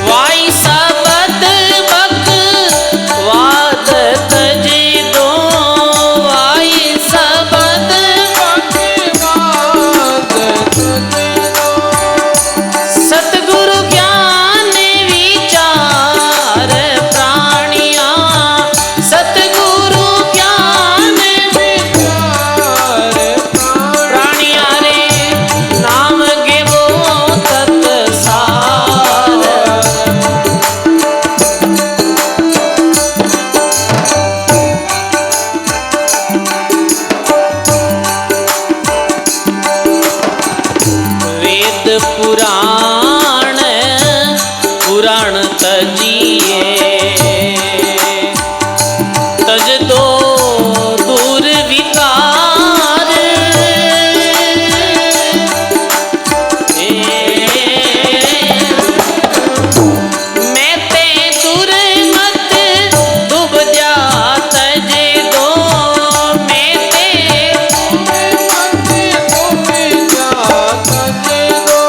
वाई सबद बक वाद तज दो वाई सबद बक वाद तज दो। सतगुरु ज्ञान विचार प्राणिया सतगुरु ज्ञान विचार प्राणिया रे नाम गेवो तत्सार। वेद पुराण पुराण तजिए तज दो दूर विकार। मैं ते दूर मत डूब जा तज दो मैं ते दूर मत डूब जा तज दो।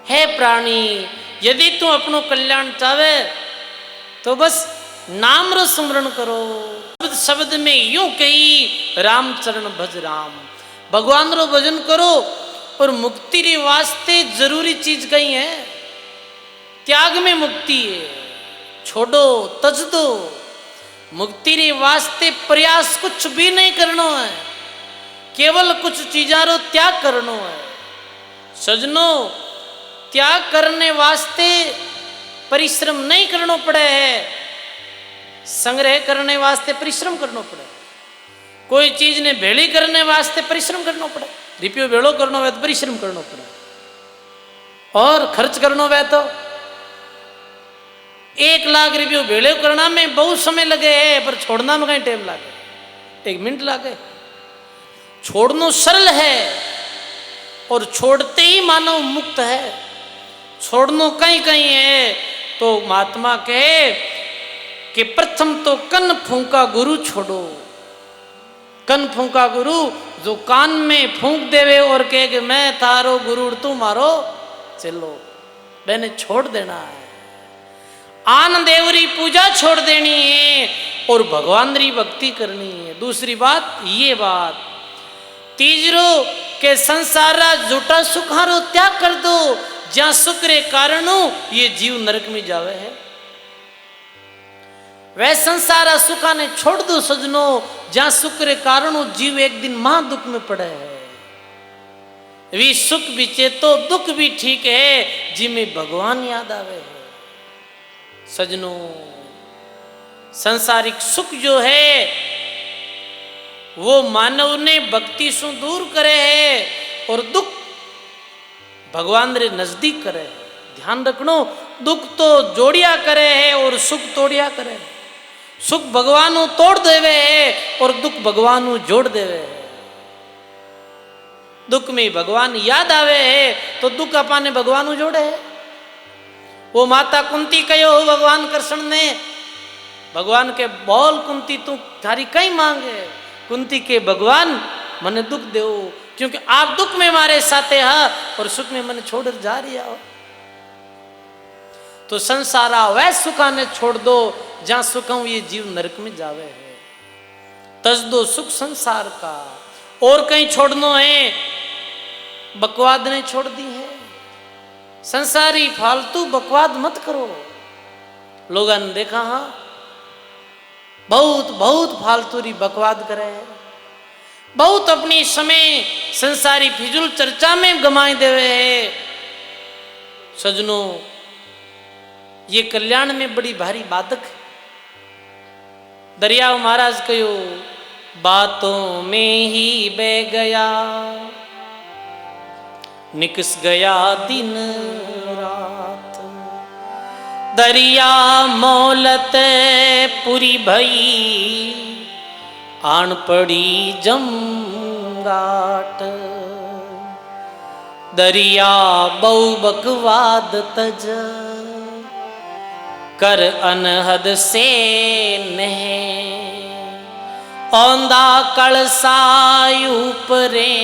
है प्राणी, यदि तू अपनो कल्याण चाहे तो बस नाम रो स्मरण करो। शब्द शब्द में यूं कही राम चरण भज राम, भगवान रो भजन करो। और मुक्ति रे वास्ते जरूरी चीज कही है, त्याग में मुक्ति है, छोड़ो तज दो। मुक्ति रे वास्ते प्रयास कुछ भी नहीं करना है, केवल कुछ चीजा रो त्याग करना है। सजनो, त्याग करने वास्ते परिश्रम नहीं करना पड़े है, संग्रह करने वास्ते परिश्रम करना पड़े। कोई चीज ने भेड़ी करने वास्ते परिश्रम करना पड़े। रुपयो भेड़ो करना है तो परिश्रम करना पड़े, और खर्च करना है तो 1 लाख रुपये भेड़े करना में बहुत समय लगे है, पर छोड़ना में कहीं टाइम लगे, 1 मिनट लगे। छोड़ना सरल है, और छोड़ते ही मानव मुक्त है। छोड़ना कहीं कहीं है तो महात्मा कहे कि प्रथम तो कन फूंका गुरु छोड़ो। कन फूंका गुरु, जो कान में फूंक देवे और कहे कि मैं तारो गुरु तू मारो चलो, मैंने छोड़ देना है। आन देवरी पूजा छोड़ देनी है और भगवान री भक्ति करनी है। दूसरी बात ये बात, तीसरो के संसारा झूठा सुखारो त्याग कर दो, जहां सुख रे कारणों ये जीव नरक में जावे है। वह संसारा सुखा ने छोड़ दो सजनो, जहां सुख रे कारणों जीव एक दिन महा दुख में पड़े है। वी सुख भी चेतो दुख भी ठीक है, जिमें भगवान याद आवे है। सजनो, सांसारिक सुख जो है वो मानव ने भक्ति से दूर करे है, और दुख भगवान रे नजदीक करे है। ध्यान रखनो, दुख तो जोड़िया करे है और सुख तोड़िया करे है। सुख भगवान तोड़ देवे है और दुख भगवान जोड़ देवे है। दुख में भगवान याद आवे है तो दुख अपाने भगवान जोड़े है। वो माता कुंती कहो भगवान कृष्ण ने, भगवान के बोल कुंती तू थारी कई मांगे। कुंती के भगवान मने दुख दो, क्योंकि आप दुख में मारे साथे हा और सुख में मने छोड़ जा रही हो। तो संसारा वह सुखा ने छोड़ दो, जहां सुखम ये जीव नरक में जावे है। तज दो सुख संसार का, और कहीं छोड़नो है, बकवाद ने छोड़ दी है। संसारी फालतू बकवाद मत करो। लोगों ने देखा हाँ, बहुत बहुत फालतू री बकवाद करे है, बहुत अपनी समय संसारी फिजूल चर्चा में गमाए देवे है। सजनों, ये कल्याण में बड़ी भारी बाधक है। दरिया महाराज कहो, बातों में ही बह गया, निकस गया दिन रात। दरिया मौलत पूरी भई, आन पड़ी जमगाट। दरिया बहु बकवाद तज, कर अनहद से नह। औंदा कलसाय ऊपरे,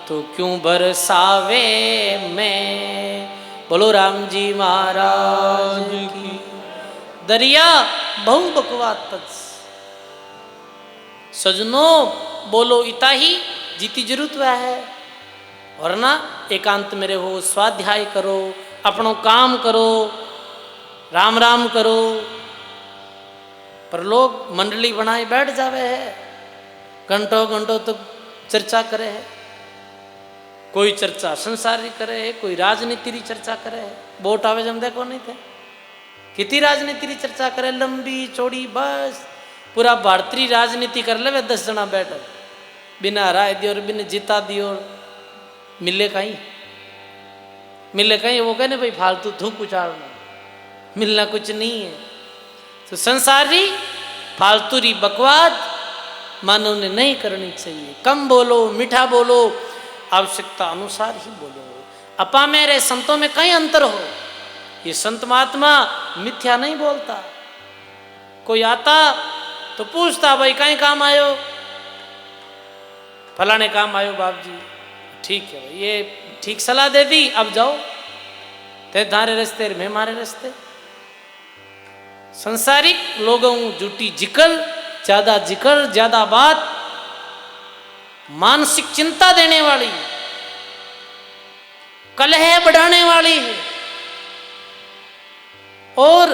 तो क्यों बरसावे मैं। बोलो राम जी महाराज की। दरिया बहु बकवाद तज। सजनो, बोलो इता ही जीती जरूरत वह है, वरना एकांत में रहो, स्वाध्याय करो, अपनो काम करो, राम राम करो। पर लोग मंडली बनाए बैठ जावे है, घंटों घंटों तक चर्चा करे है। कोई चर्चा संसारी करे है, कोई राजनीति री चर्चा करे है। वोट आवे जम देखो नहीं थे, कितनी राजनीति री चर्चा करे, लंबी चौड़ी, बस पूरा भारतीय राजनीति कर ले 10 जना बैठ, बिना राय दियो और बिना जीता दियो। मिले कहीं, मिले कहीं, वो कहने भाई फालतू थूक उचाड़ना, मिलना कुछ नहीं है। तो संसारी फालतू री बकवाद मानव ने नहीं करनी चाहिए। कम बोलो, मीठा बोलो, आवश्यकता अनुसार ही बोलो। अपा मेरे संतों में कई अंतर हो। ये संत महात्मा मिथ्या नहीं बोलता। कोई आता तो पूछता, भाई कहीं काम आयो, फलाने काम आयो बाप जी, ठीक है भाई, ये ठीक सलाह दे दी, अब जाओ, ते थारे रास्ते मैं मारे रास्ते। संसारिक लोगों झूठी जिक्र, ज्यादा जिक्र, ज्यादा बात, मानसिक चिंता देने वाली, कलह बढ़ाने वाली है और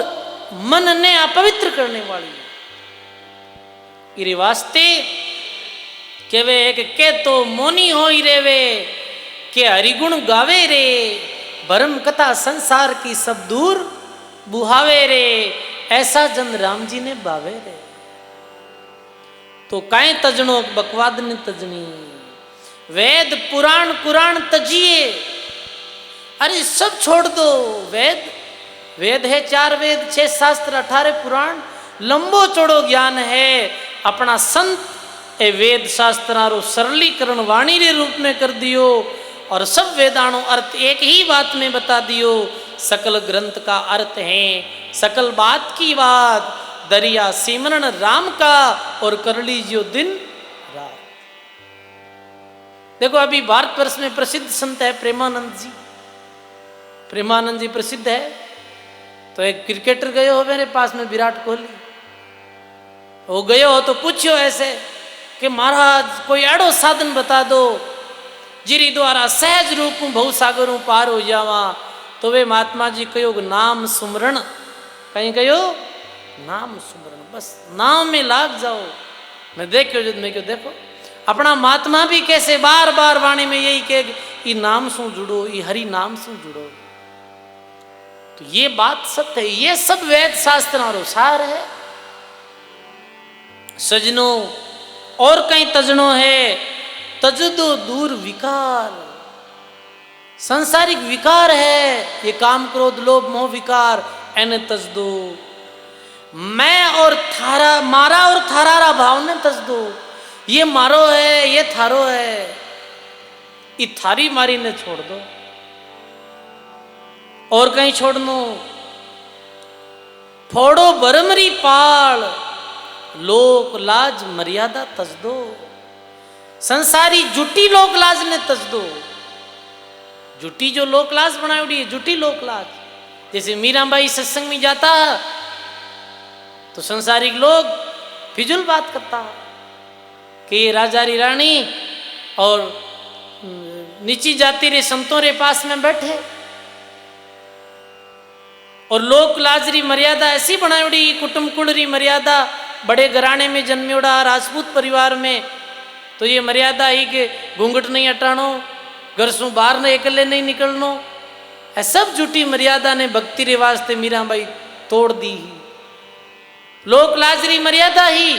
मन ने अपवित्र करने वाली है। इरे वास्ते के वे एक के तो मोनी हो ही रे वे, के हरिगुण गावे रे, भरम कथा संसार की सब दूर बुहावे रे, ऐसा जन राम जी ने बावे रे। तो काए तजणो बकवाद ने तजनी, वेद पुराण कुरान तजिए, अरे सब छोड़ दो। वेद वेद है 4 वेद, 6 शास्त्र, 18 पुराण, लंबो चौड़ो ज्ञान है। अपना संत ए वेद शास्त्रारो सरलीकरण वाणी रे रूप में कर दियो और सब वेदाणु अर्थ एक ही बात में बता दियो। सकल ग्रंथ का अर्थ है, सकल बात की बात, दरिया सिमरन राम का और कर लीजियो दिन रात। देखो अभी भारतवर्ष में प्रसिद्ध संत है प्रेमानंद जी। प्रेमानंद जी प्रसिद्ध है। तो एक क्रिकेटर गए हो मेरे पास में, विराट कोहली, वो गए हो तो पूछो ऐसे कि महाराज कोई एड़ो साधन बता दो जिरी द्वारा सहज रूप में बहु सागरों पार हो जावा। तो वे महात्मा जी कहो नाम सुमरण, कहीं कहो नाम सुमरण, बस नाम में लाग जाओ। मैं देखो जब मैं क्यों देखो अपना महात्मा भी कैसे बार बार वाणी में यही कहे कि नाम सु जुड़ो, ये हरि नाम सु जुड़ो। तो ये बात सत्य है, ये सब वेद शास्त्र अनुसार है सजनो। और कहीं तजनो है, तजदो दूर विकार, संसारिक विकार है ये काम क्रोध लोभ मोह विकार, एने तज दो। मैं और थारा, मारा और थारारा भाव ने तज दो। ये मारो है, ये थारो है, ये थारी मारी ने छोड़ दो। और कहीं छोड़नो, फोड़ो बरमरी पाल, लोक लाज मर्यादा तज दो। संसारी जुटी लोक लाज ने तज दो। जुटी जो लोक लाज बनाई है, जुटी लोक लाज। जैसे मीराबाई सत्संग में जाता है तो संसारिक लोग फिजूल बात करता है कि ये राजा री रानी और नीची जाति रे संतों रे पास में बैठे। और लोक लाजरी मर्यादा ऐसी बनाई, कुटुंब कुल री मर्यादा, बड़े घराने में जन्म्योड़ा राजपूत परिवार में, तो ये मर्यादा ही कि घूंघट नहीं हटानो, घर से बाहर न अकेले नहीं निकलनो। ऐ सब झूठी मर्यादा ने भक्ति रे वास्ते मीराबाई तोड़ दी ही। लोक लाजरी मर्यादा ही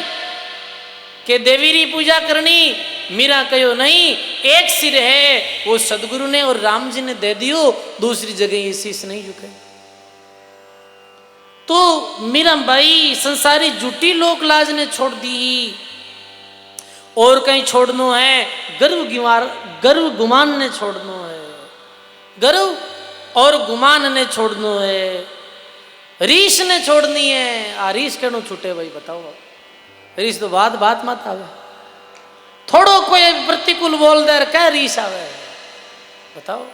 कि देवी री पूजा करनी, मीरा कहो नहीं, एक सिर है वो सदगुरु ने और राम जी ने दे दियो, दूसरी जगह ये शीश नहीं झुके। तो मीराबाई संसारी झूठी लोक लाज ने छोड़ दी। और कहीं छोड़नो है, गर्व गुमान ने छोड़नो है, गर्व और गुमान ने छोड़नो है, रीस ने छोड़नी है। आ रीस कहनो छूटे भाई बताओ, रीस तो बात बात मत आवे, थोड़ो कोई प्रतिकूल बोल दे क्या रीस आवे बताओ।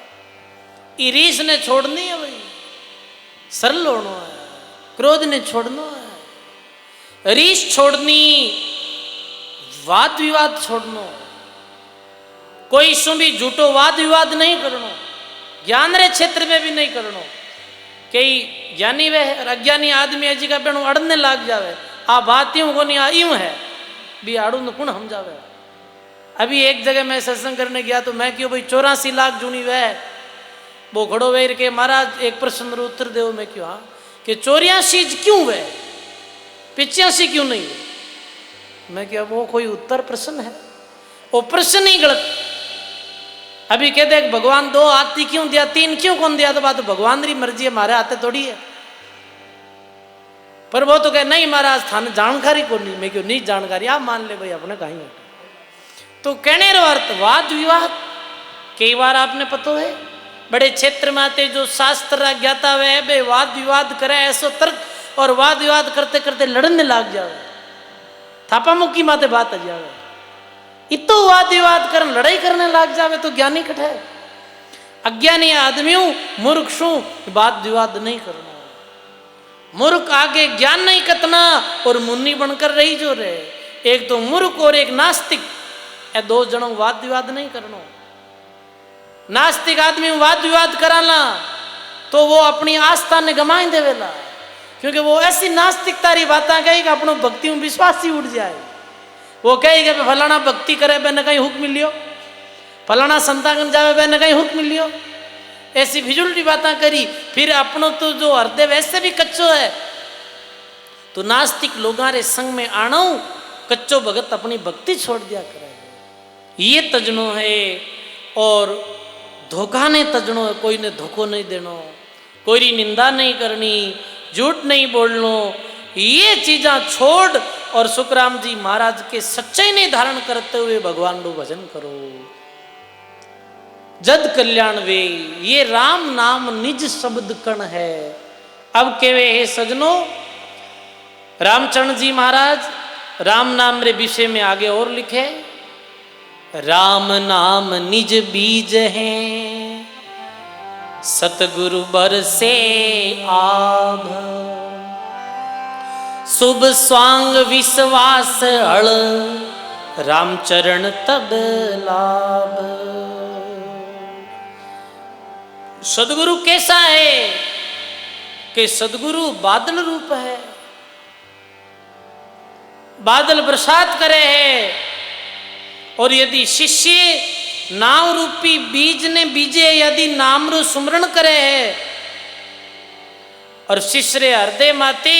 ई रीस ने छोड़नी है भाई, सरल होना है, क्रोध ने छोड़ना है, रीस छोड़नी, वाद विवाद छोड़नो, कोई सु भी झूठो वाद विवाद नहीं करनो, ज्ञान रे क्षेत्र में भी नहीं करनो। कई ज्ञानी वे अज्ञानी आदमी अजी का बेणु अड़ने लाग जावे, आ बात यूं को नहीं आ यूं है भी आड़ू न कुण समझावे। अभी एक जगह मैं सत्संग करने गया तो मैं क्यों भाई 84 लाख जूनी वह वो घड़ो वेर के महाराज एक प्रश्न रो उत्तर दो। मैं क्यों हाँ कि 84 क्यों वह 85 क्यों नहीं है। मैं क्या वो कोई उत्तर प्रश्न है, वो प्रश्न ही गलत। अभी कह दे भगवान 2 हाथी क्यों दिया, 3 क्यों कौन दिया, तो बात भगवान री मर्जी है, हमारे हाथे थोड़ी है। पर वो तो कहे नहीं महाराज थाने जानकारी को नहीं। मैं क्यों नहीं जानकारी, आप मान ले भाई अपने कहीं है। तो कहने रो अर्थ वाद विवाद कई बार आपने पता है बड़े क्षेत्र में आते जो शास्त्र ज्ञाता वे बे वाद विवाद करे ऐसो तर्क और वाद विवाद करते करते लड़ने लाग जावे, थापा मुक्की माते बात आ जावे। इतो वाद विवाद कर लड़ाई करने लग जावे तो ज्ञानी कट है। अज्ञानी आदमियों मूर्ख शू वाद विवाद नहीं करना। मूर्ख आगे ज्ञान नहीं कतना और मुन्नी बनकर रही जो रहे। एक तो मूर्ख और एक नास्तिक, ए दो जनों वाद विवाद नहीं करना। नास्तिक आदमी वाद विवाद कराना तो वो अपनी आस्था ने गमाई देवेला, क्योंकि वो ऐसी नास्तिकतारी बातें कही कि अपनों भक्ति में विश्वास ही उठ जाए। वो कहेगा फलाना भक्ति करे बेन कहीं हुक्म मिलियो, फलाना संतागन जावे बेन कहीं हुक्म मिलियो, ऐसी फिजूल बातें करी। फिर अपनों तो जो हृदय वैसे भी कच्चो है, तो नास्तिक लोगों रे संग में आनो कच्चो भगत अपनी भक्ति छोड़ दिया करे। ये तजनो है और धोखा नहीं तजनो है। कोई ने धोखो नहीं देनो, कोई निंदा नहीं करनी, झूठ नहीं बोलनो। ये चीज़ा छोड़ और सुखराम जी महाराज के सच्चाई ने धारण करते हुए भगवान रो भजन करो। जद कल्याण वे ये राम नाम निज शब्द कण है। अब केवे हे सजनो, रामचरण जी महाराज राम नाम रे विषय में आगे और लिखे, राम नाम निज बीज है सतगुरु बरसे आभ। शुभ स्वांग विश्वास हल रामचरण तब लाभ। सदगुरु कैसा है कि सदगुरु बादल रूप है, बादल बरसात करे है। और यदि शिष्य नाम रूपी बीज ने बीजे यदि नाम रू सुमरण करे है और शिष्य रे हृदय माते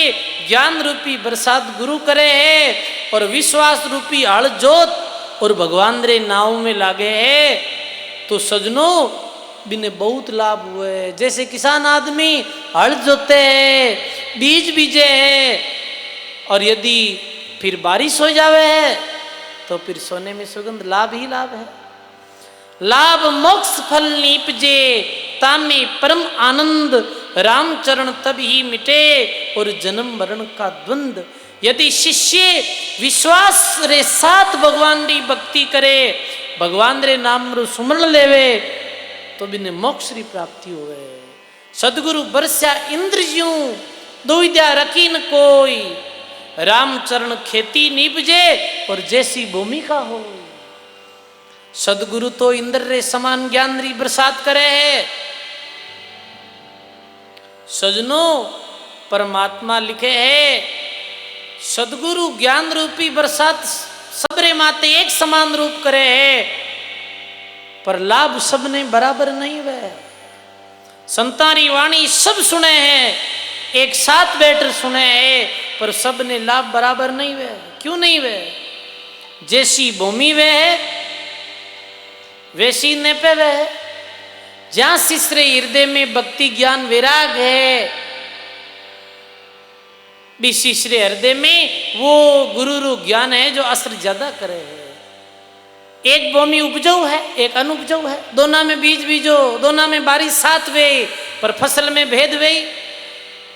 ज्ञान रूपी बरसात गुरु करे है और विश्वास रूपी हल जोत और भगवान रे नाव में लागे है, तो सजनों बिने बहुत लाभ हुए। जैसे किसान आदमी हल जोते है, बीज बीजे है और यदि फिर बारिश हो जावे है तो फिर सोने में सुगंध, लाभ ही लाभ है। लाभ मोक्ष फल नीपजे तामे परम आनंद रामचरण तब ही मिटे और जन्म मरण का द्वंद। यदि शिष्य विश्वास रे साथ भगवान री भक्ति करे, भगवान रे नाम रू सुमरण लेवे तो बिने मोक्ष री प्राप्ति होवे। सदगुरु बरस्या इंद्रजियों दुविधा रखी न कोई, रामचरण खेती नीपजे और जैसी भूमिका हो। सदगुरु तो इंद्र रे समान ज्ञान री बरसात करे है। सजनो परमात्मा लिखे है सदगुरु ज्ञान रूपी बरसात सबरे माते एक समान रूप करे है, पर लाभ सबने बराबर नहीं वे। संतारी वाणी सब सुने हैं, एक साथ बैठकर सुने हैं, पर सबने लाभ बराबर नहीं वे। क्यों नहीं वे? जैसी भूमि वे है वैसी ने पे वे। जहां शिष्य हृदय में भक्ति ज्ञान वैराग है, भी शिष्य हृदय में वो गुरु रू ज्ञान है जो असर ज्यादा करे है। एक भूमि उपजाऊ है, एक अनुपजाऊ है, दोनों में बीज बीजो, दोनों में बारिश साथ वे, पर फसल में भेद वे।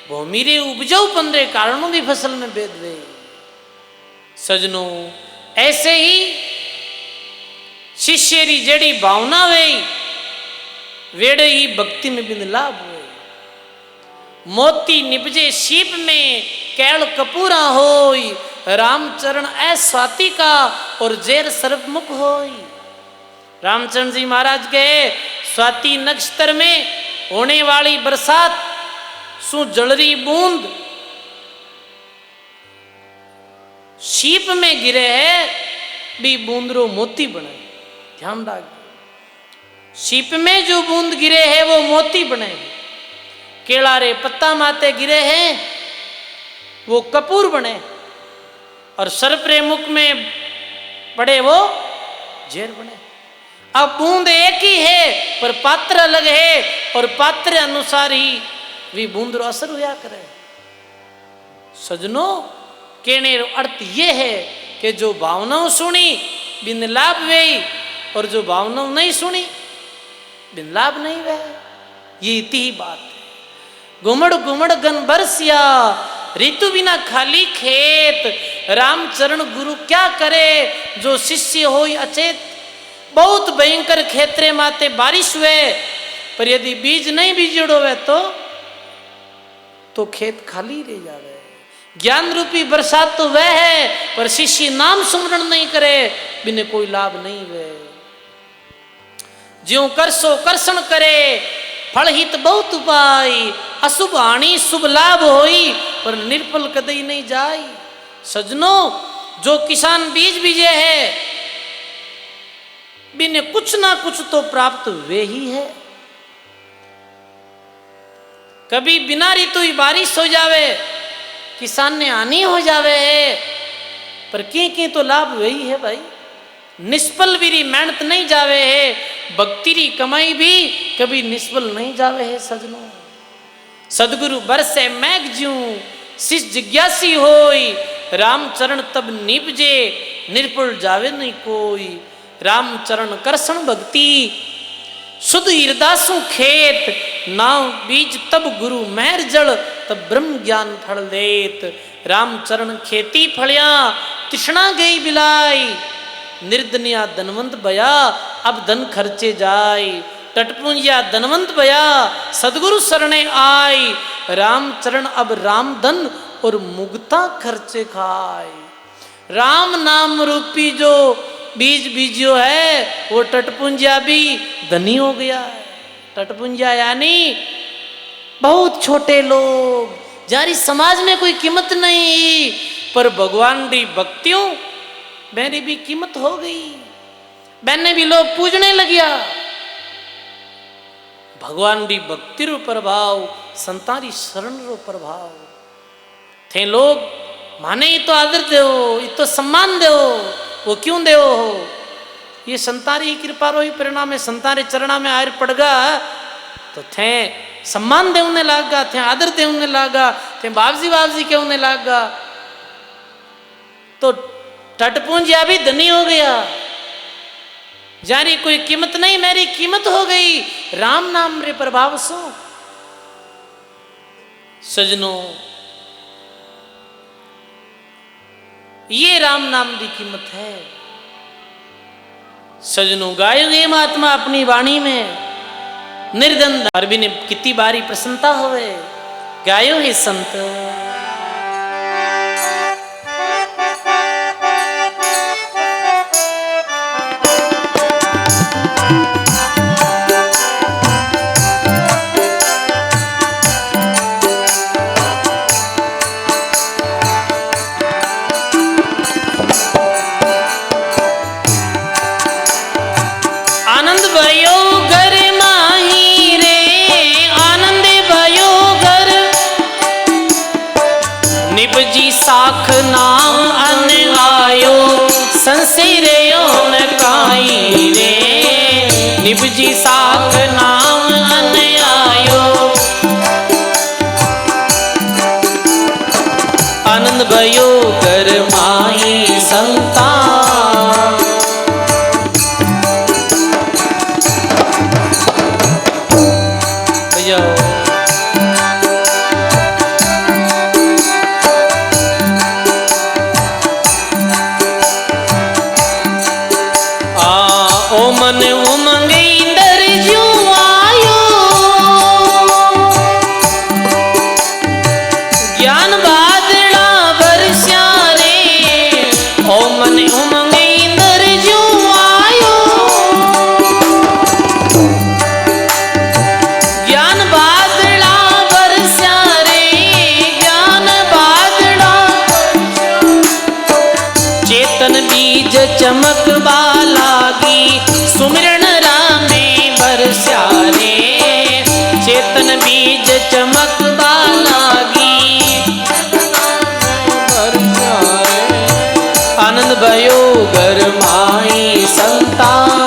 भूमि रे उपजाऊ पंद्रे कारणों भी फसल में भेद वे। सजनों ऐसे ही शिष्य री जड़ी भावना वे वेड़े ही भक्ति में बिन लाभ हुए। मोती निपजे सीप में कैल कपूरा होई, रामचरण ऐस्वाति का और जेर सर्वमुख होई। रामचरण जी महाराज के स्वाति नक्षत्र में होने वाली बरसात सु जलरी बूंद सीप में गिरे है भी बूंदरो मोती बने। ध्यान रख, सीप में जो बूंद गिरे है वो मोती बने। केला रे पत्ता माते गिरे हैं वो कपूर बने, और सर्प रे मुख में पड़े वो जेर बने। अब बूंद एक ही है पर पात्र अलग है, और पात्र अनुसार ही भी बूंद रो असर हुआ करे। सजनों कहने रो अर्थ ये है कि जो भावनाओं सुनी बिन लाभ वे, और जो भावनाओं नहीं सुनी बिन लाभ नहीं वे। ये इतनी ही बात है। घुमड़ घुमड़ गन बरसिया ऋतु बिना खाली खेत, रामचरण गुरु क्या करे, जो शिष्य हो अचेत। बहुत भयंकर खेतरे माते बारिश हुए, पर यदि बीज नहीं बीजड़ो हुए तो खेत खाली रह जावे। ज्ञान रूपी बरसात तो वह है, पर शिष्य नाम सुमरण नहीं करे, बिने कोई लाभ नहीं वे। ज्यों करसो कर्षण करे, फल हित बहुत उपाय। अशुभ हानि शुभ लाभ होई, पर निर्फल कदई नहीं जाई। सजनों, जो किसान बीज बीजे है, बिने कुछ ना कुछ तो प्राप्त वे ही है। कभी बिना ऋतु ही बारिश हो जावे, किसान ने हानि हो जावे है, पर की तो लाभ वही है भाई। निष्फल भी मेहनत नहीं जावे है, भक्ति री कमाई भी कभी निष्फल नहीं जावे है। सजनों, सदगुरु बरसे मैघ ज्यों, शिष जिज्ञासी होई। रामचरण तब निपजे, निर्फल जावे नहीं कोई। रामचरण करसन भक्ति, शुद्ध हृदासु खेत। नाव बीज तब गुरु मेहर जल, तब ब्रह्म ज्ञान फल देत। रामचरण खेती फलिया, तृष्णा गई बिलाई। निर्धनिया धनवंत भया, अब धन खर्चे जाय। टटपुंजिया धनवंत भया, सदगुरु शरणे आई। रामचरण अब राम धन और मुक्ता खर्चे खाए। राम नाम रूपी जो बीज बीजो है, वो टटपुंजिया भी धनी हो गया है। टटपुंजिया यानी बहुत छोटे लोग, जारी समाज में कोई कीमत नहीं, पर भगवान री भक्तियों मेरी भी कीमत हो गई। मैंने भी लोग पूजने लगिया। भगवान री भक्ति रो प्रभाव, संतारी शरण रो प्रभाव थे। लोग माने ही तो आदर दो, ये तो सम्मान दो, वो क्यों दे हो। ये संतारी कृपा रो ही परिणाम है। संतारे चरणा में आयर पड़गा तो थे सम्मान देने लागा, थे आदर देने लागा, थे बाबजी बाबजी कहने लागा, तो टटपुंजिया भी धनी हो गया। जारी कोई कीमत नहीं, मेरी कीमत हो गई राम नाम रे प्रभाव सो। सजनों, ये राम नाम की कीमत है। सजनों, गायो ये महात्मा अपनी वाणी में निर्धन अरबी ने कितनी बारी प्रसन्नता होवे। गायो हे संत, साख नाम अन आयो, संसिरे ओन काई रे। निपजी साख नाम अन आयो, आनंद भयो कर माही संता। मन उमंग इंदर ज्यों आयो, ज्ञान बादला बरस्या रे। ओ मन उमंग इंदर ज्यों आयो, ज्ञान बादला बरस्या रे। ज्ञान बादला चेतन बीज चमक बालागी, सुमिरन रामे बरस्या रे। चेतन बीज चमक बालागी, आनंद भयो घर माई संतान।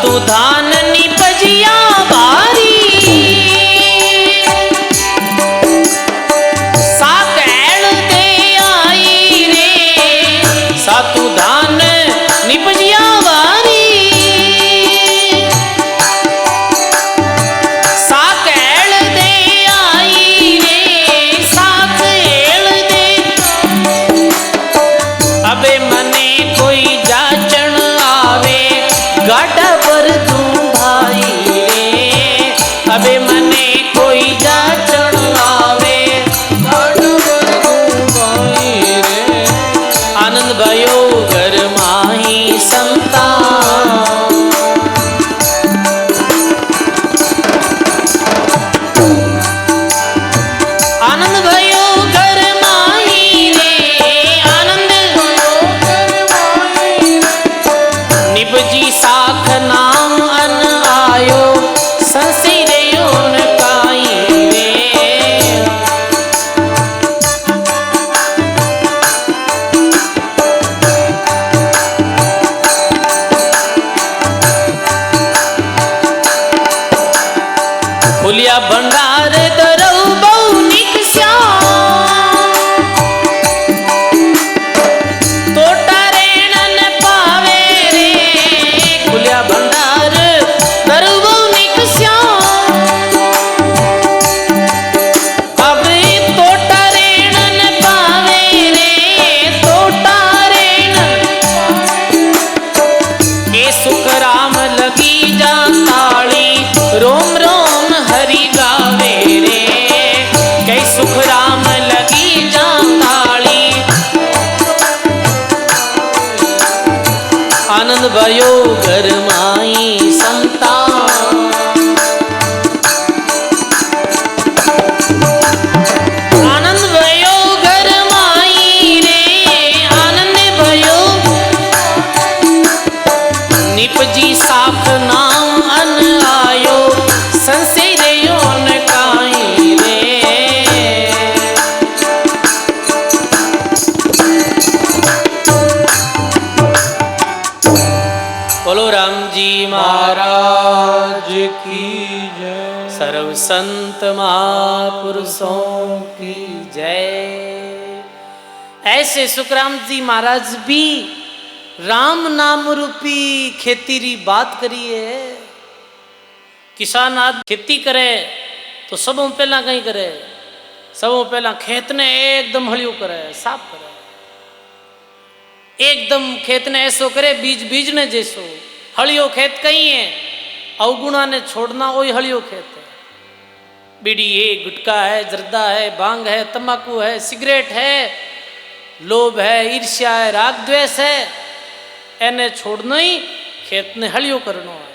सातु धान निपजिया बारी, साकैल दे आई रे। सातु धान निपजिया बारी, साकैल दे आई रे, साकैल दे। अबे मने कोई जाचन आवे, गाड़ा पर तू भाई रे। अबे मने कोई जाचन आवे, गाड़ा पर तू भाई रे। आनंद भयो घर माही संता। आनंद भयो घर माही रे, आनंद भयो घर माही रे। निपजी साख नाम अन आयो, संसिरयो न काई रे। खुलिया भंडार दरऊ बहु निकस्या, तोटा रेण न पावे रे। खुलिया भंडार दरऊ बहु निकस्या, अब तोटा रेण न पावे रे। तोटा रेण के सुख राम लगी जा ताली, रोम रोम हरि गावे रे। कै सुख राम लगी जा ताली, आनंद भयो घर माई संता। आनंद भयो घर माई रे, आनंद भयो। निपजी साख नाम अन आयो, संसिरयो न काई रे। बोलो राम जी महाराज की जय। सर्व संत महापुरुषों की जय। ऐसे सुखराम जी महाराज भी राम नाम रूपी खेती री बात करी है। किसान आज खेती करे तो सबों पहला कहीं करे, सबों पहला खेत ने एकदम हलियो करे, साफ करे। एकदम खेत ने ऐसो करे, बीज बीज ने जैसो। हलियो खेत कहीं है, अवगुणा ने छोड़ना वही हलियो खेत है। बीड़ी है, गुटका है, जर्दा है, भांग है, तंबाकू है, सिगरेट है, लोभ है, ईर्ष्या है, राग द्वेष है, एने छोड़ना ही खेत ने हलियो करना है।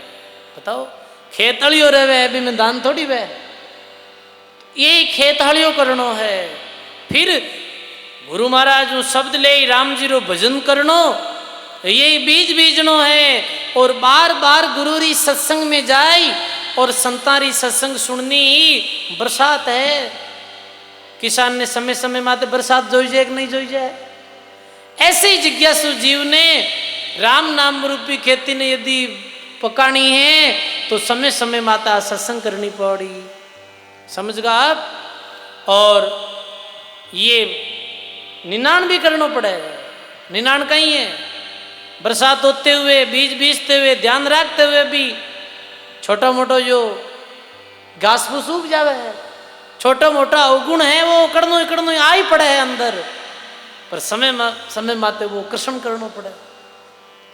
बताओ, खेत हलियो रहे अभी में दान थोड़ी वे, यही खेत हलियो करनो है। फिर गुरु महाराज शब्द ले राम जी रो भजन करनो, यही बीज बीजनो है। और बार बार गुरु री सत्संग में जाए और संतारी सत्संग सुननी ही बरसात है। किसान ने समय समय माते बरसात जोई जाए कि नहीं जोई जाए, ऐसे ही जिज्ञासु जीव ने राम नाम रूपी खेती ने यदि पकानी है तो समय समय माता सत्संग करनी पड़ी। समझ गए आप? और ये निनाण भी करना पड़ेगा। निनाण कहीं है, बरसात होते हुए, बीज बीजते हुए, ध्यान रखते हुए भी छोटा मोटा जो घास फूस उग जावे है, छोटा मोटा अवगुण है वो इकड़नो इकड़नो आ ही पड़े है अंदर, पर समय माते वो कृष्ण करना पड़े।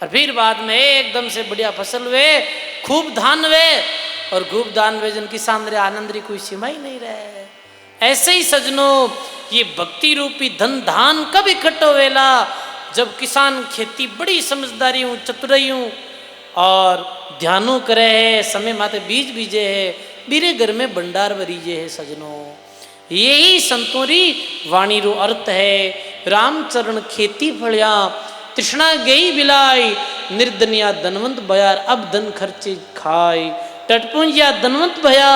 और फिर बाद में एकदम से बढ़िया फसल वे, खूब धान वे, और खूब धान वे जन किसान रे आनंद री कोई सीमा ही नहीं रहे। ऐसे ही सजनों, ये भक्ति रूपी धन धान कब इकट्ठो वेला, जब किसान खेती बड़ी समझदारी हूँ, चतुराई हूँ और ध्यानों करे है, समय माते बीज बीजे है, बीरे घर में भंडार भरीजे है। सजनों, यही संतोरी वाणी रो अर्थ है। रामचरण खेती फलिया, तृष्णा गई बिलाई, निर्धनिया धनवंत भयार, अब धन खर्चे खाई, टटपुंजिया धनवंत भया,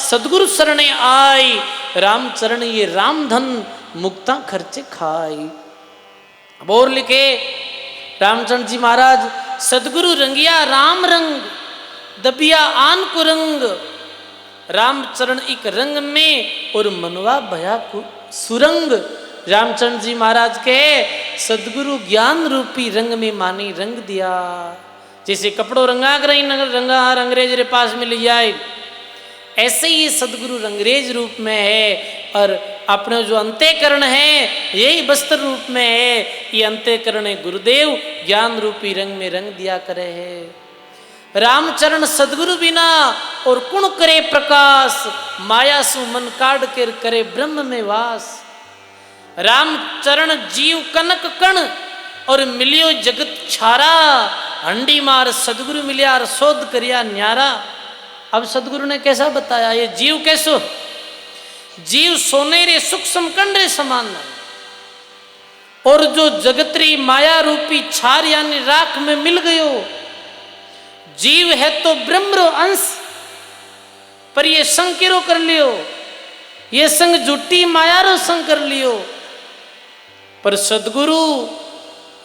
सदगुरु शरणे आई, रामचरण ये राम धन मुक्ता खर्चे खाई। अब और लिखे रामचंद्र जी महाराज, सदगुरु रंगिया राम रंग, दबिया आन को रंग, रामचरण एक रंग में और मनवा भया सुरंग। रामचरण जी महाराज के सदगुरु ज्ञान रूपी रंग में मानी रंग दिया। जैसे कपड़ों रंगा कर रंगा अंग्रेज रे पास में ले जाए, ऐसे ही सदगुरु रंगरेज रूप में है और अपने जो अंत्यकरण है यही वस्त्र रूप में है। ये अंत्यकरण है गुरुदेव ज्ञान रूपी रंग में रंग दिया करे है। रामचरण सदगुरु बिना और कुण करे प्रकाश, माया सु मन काढ़ कर करे ब्रह्म में वास। रामचरण जीव कनक कण और मिलियो जगत छारा, हंडी मार सदगुरु मिलिया और शोध करिया न्यारा। अब सदगुरु ने कैसा बताया ये जीव कैसो, जीव सोनेरे सूक्ष्म कंडे समान है और जो जगतरी माया रूपी छार यानी राख में मिल गयो। जीव है तो ब्रह्म अंश, पर ये संग किरो कर लियो, ये संग झूठी माया रो संग कर लियो। पर सदगुरु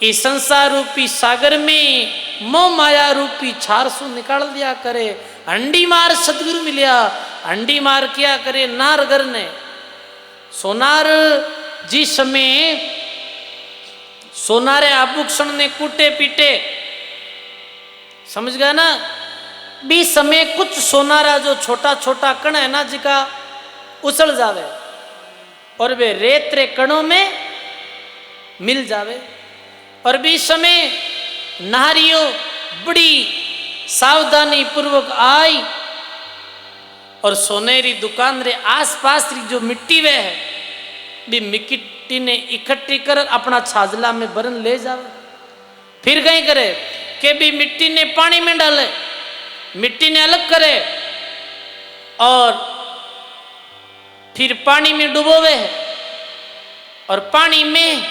इस संसार रूपी सागर में मोह माया रूपी छार सु निकाल दिया करे। हंडी मार सदगुरु मिलिया, हंडी मार क्या करे नारगर ने। सोनार जिस समय सोनारे आभूषण ने कूटे पीटे, समझ गया ना, भी समय कुछ सोनारा जो छोटा छोटा कण है ना जिका उछल जावे और वे रेत रे कणों में मिल जावे। और भी समय नारियों बड़ी सावधानी पूर्वक आई और सोनेरी दुकान रे आस पास री जो मिट्टी वे है भी मिट्टी ने इकट्ठी कर अपना छाजला में बरन ले जावे। फिर कहीं करे कि भी मिट्टी ने पानी में डाले, मिट्टी ने अलग करे और फिर पानी में डुबोवे और पानी में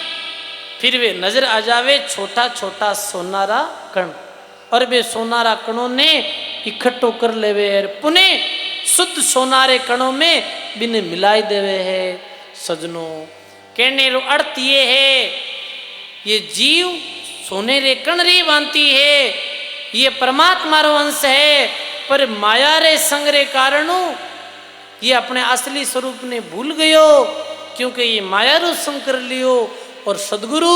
फिर वे नजर आ जावे छोटा छोटा सोनारा कण और वे सोनारा कणों ने इकट्ठो कर लेवे और पुणे शुद्ध सोनारे कणों में बिन मिलाई देवे है। सजनों कहने रो अर्थ ये है, ये जीव सोने रे कण रे बांती है, ये परमात्मा रो अंश है, पर माया रे संग रे कारणों ये अपने असली स्वरूप ने भूल गयो, क्योंकि ये माया रो संग कर लियो। और सदगुरु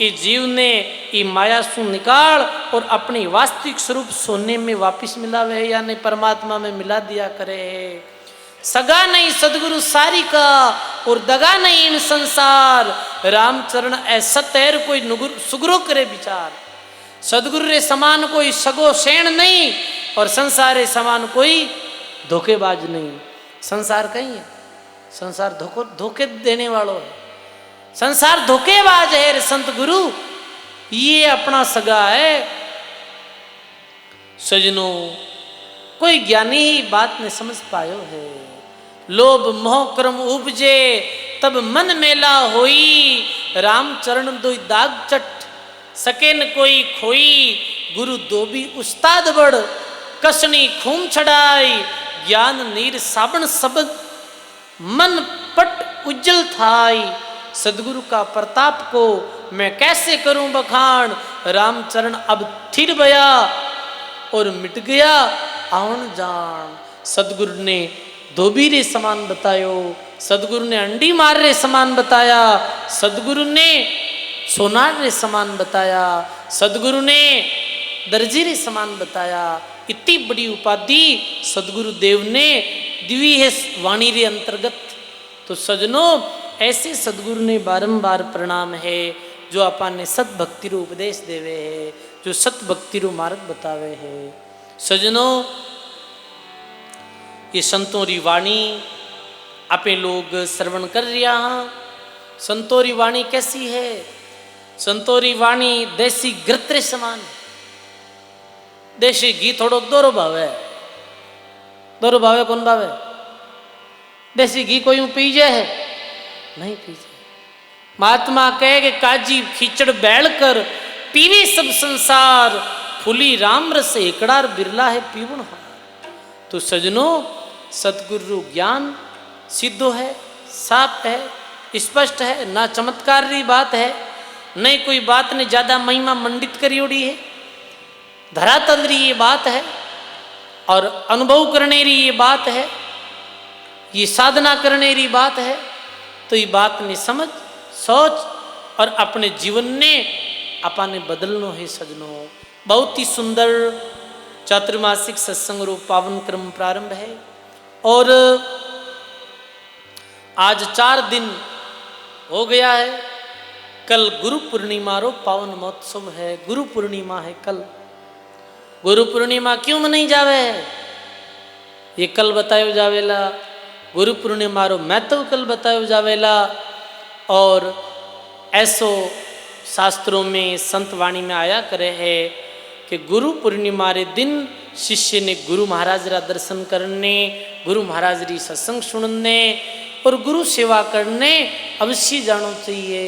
इस जीव ने ये माया सु निकाल और अपनी वास्तविक स्वरूप सोने में वापिस मिलावे है, यानी परमात्मा में मिला दिया करे है। सगा नहीं सदगुरु सारी का और दगा नहीं इन संसार, रामचरण ऐसा तैर कोई सुगरो करे विचार। सदगुरु रे समान कोई सगो सेण नहीं और संसार रे समान कोई धोखेबाज नहीं। संसार कहीं है, संसार धोखे देने वालों है, संसार धोखेबाज है। रे संत गुरु ये अपना सगा है। सजनों कोई ज्ञानी ही बात ने समझ पायो है। लोभ मोह क्रम उपजे तब मन मेला होई, रामचरण दो दाग चट सके न कोई खोई। गुरु दो भी उस्ताद बड़ कसनी खूम छड़ाई, ज्ञान नीर साबण सबद मन पट उज्जल थाई। सदगुरु का प्रताप को मैं कैसे करूं बखान, रामचरण अब थिर बया और मिट गया आवन जान। सदगुरु ने धोबी रे समान बतायो, सदगुरु ने अंडी मार रे समान बताया, सदगुरु ने सोनार रे समान बताया, सदगुरु ने दर्जी रे समान बताया। इतनी बड़ी उपाधि सदगुरु देव ने दिवी है वाणी रे अंतर्गत। तो सजनों ऐसे सदगुरु ने बारंबार प्रणाम है जो अपन ने सत भक्ति रो उपदेश देवे है, जो सत भक्ति रो मार्ग बतावे है। सजनों ये संतों री वाणी आपे लोग श्रवण कर रिया। संतों री वाणी कैसी है? संतों री वाणी देसी घृत समान है। देसी घी थोड़ो दोरो भावे, दोरो भावे कौन भावे? देसी घी कोई पी जाए है नहीं पी जाए। महात्मा कहे कि काजी खींचड़ बैल कर पीवे सब संसार, फुली राम रस एकड़ार बिरला है पीवण हार। तो सजनों सतगुरु ज्ञान सिद्धो है, साफ है, स्पष्ट है, ना चमत्कार री बात है, नहीं कोई बात ने ज्यादा महिमा मंडित करी उड़ी है। धरातल री ये बात है और अनुभव करने री ये बात है, ये साधना करने री बात है। तो ये बात ने समझ सोच और अपने जीवन ने अपने बदलनो है सजनो। बहुत ही सुंदर चातुर्मासिक सत्संग रूप पावन क्रम प्रारंभ है और आज 4 दिन हो गया है। कल गुरु पूर्णिमा रो पावन महोत्सव है, गुरु पूर्णिमा है कल। गुरु पूर्णिमा क्यों मनाई जावे है ये कल बतायो जावेला। गुरु पूर्णिमा रो महत्व कल बतायो जावेला। और ऐसो शास्त्रों में संत वाणी में आया करे है कि गुरु पूर्णिमा रे दिन शिष्य ने गुरु महाराज रा दर्शन करने, गुरु महाराज री सत्संग सुनने और गुरु सेवा करने अवश्य जानो चाहिए।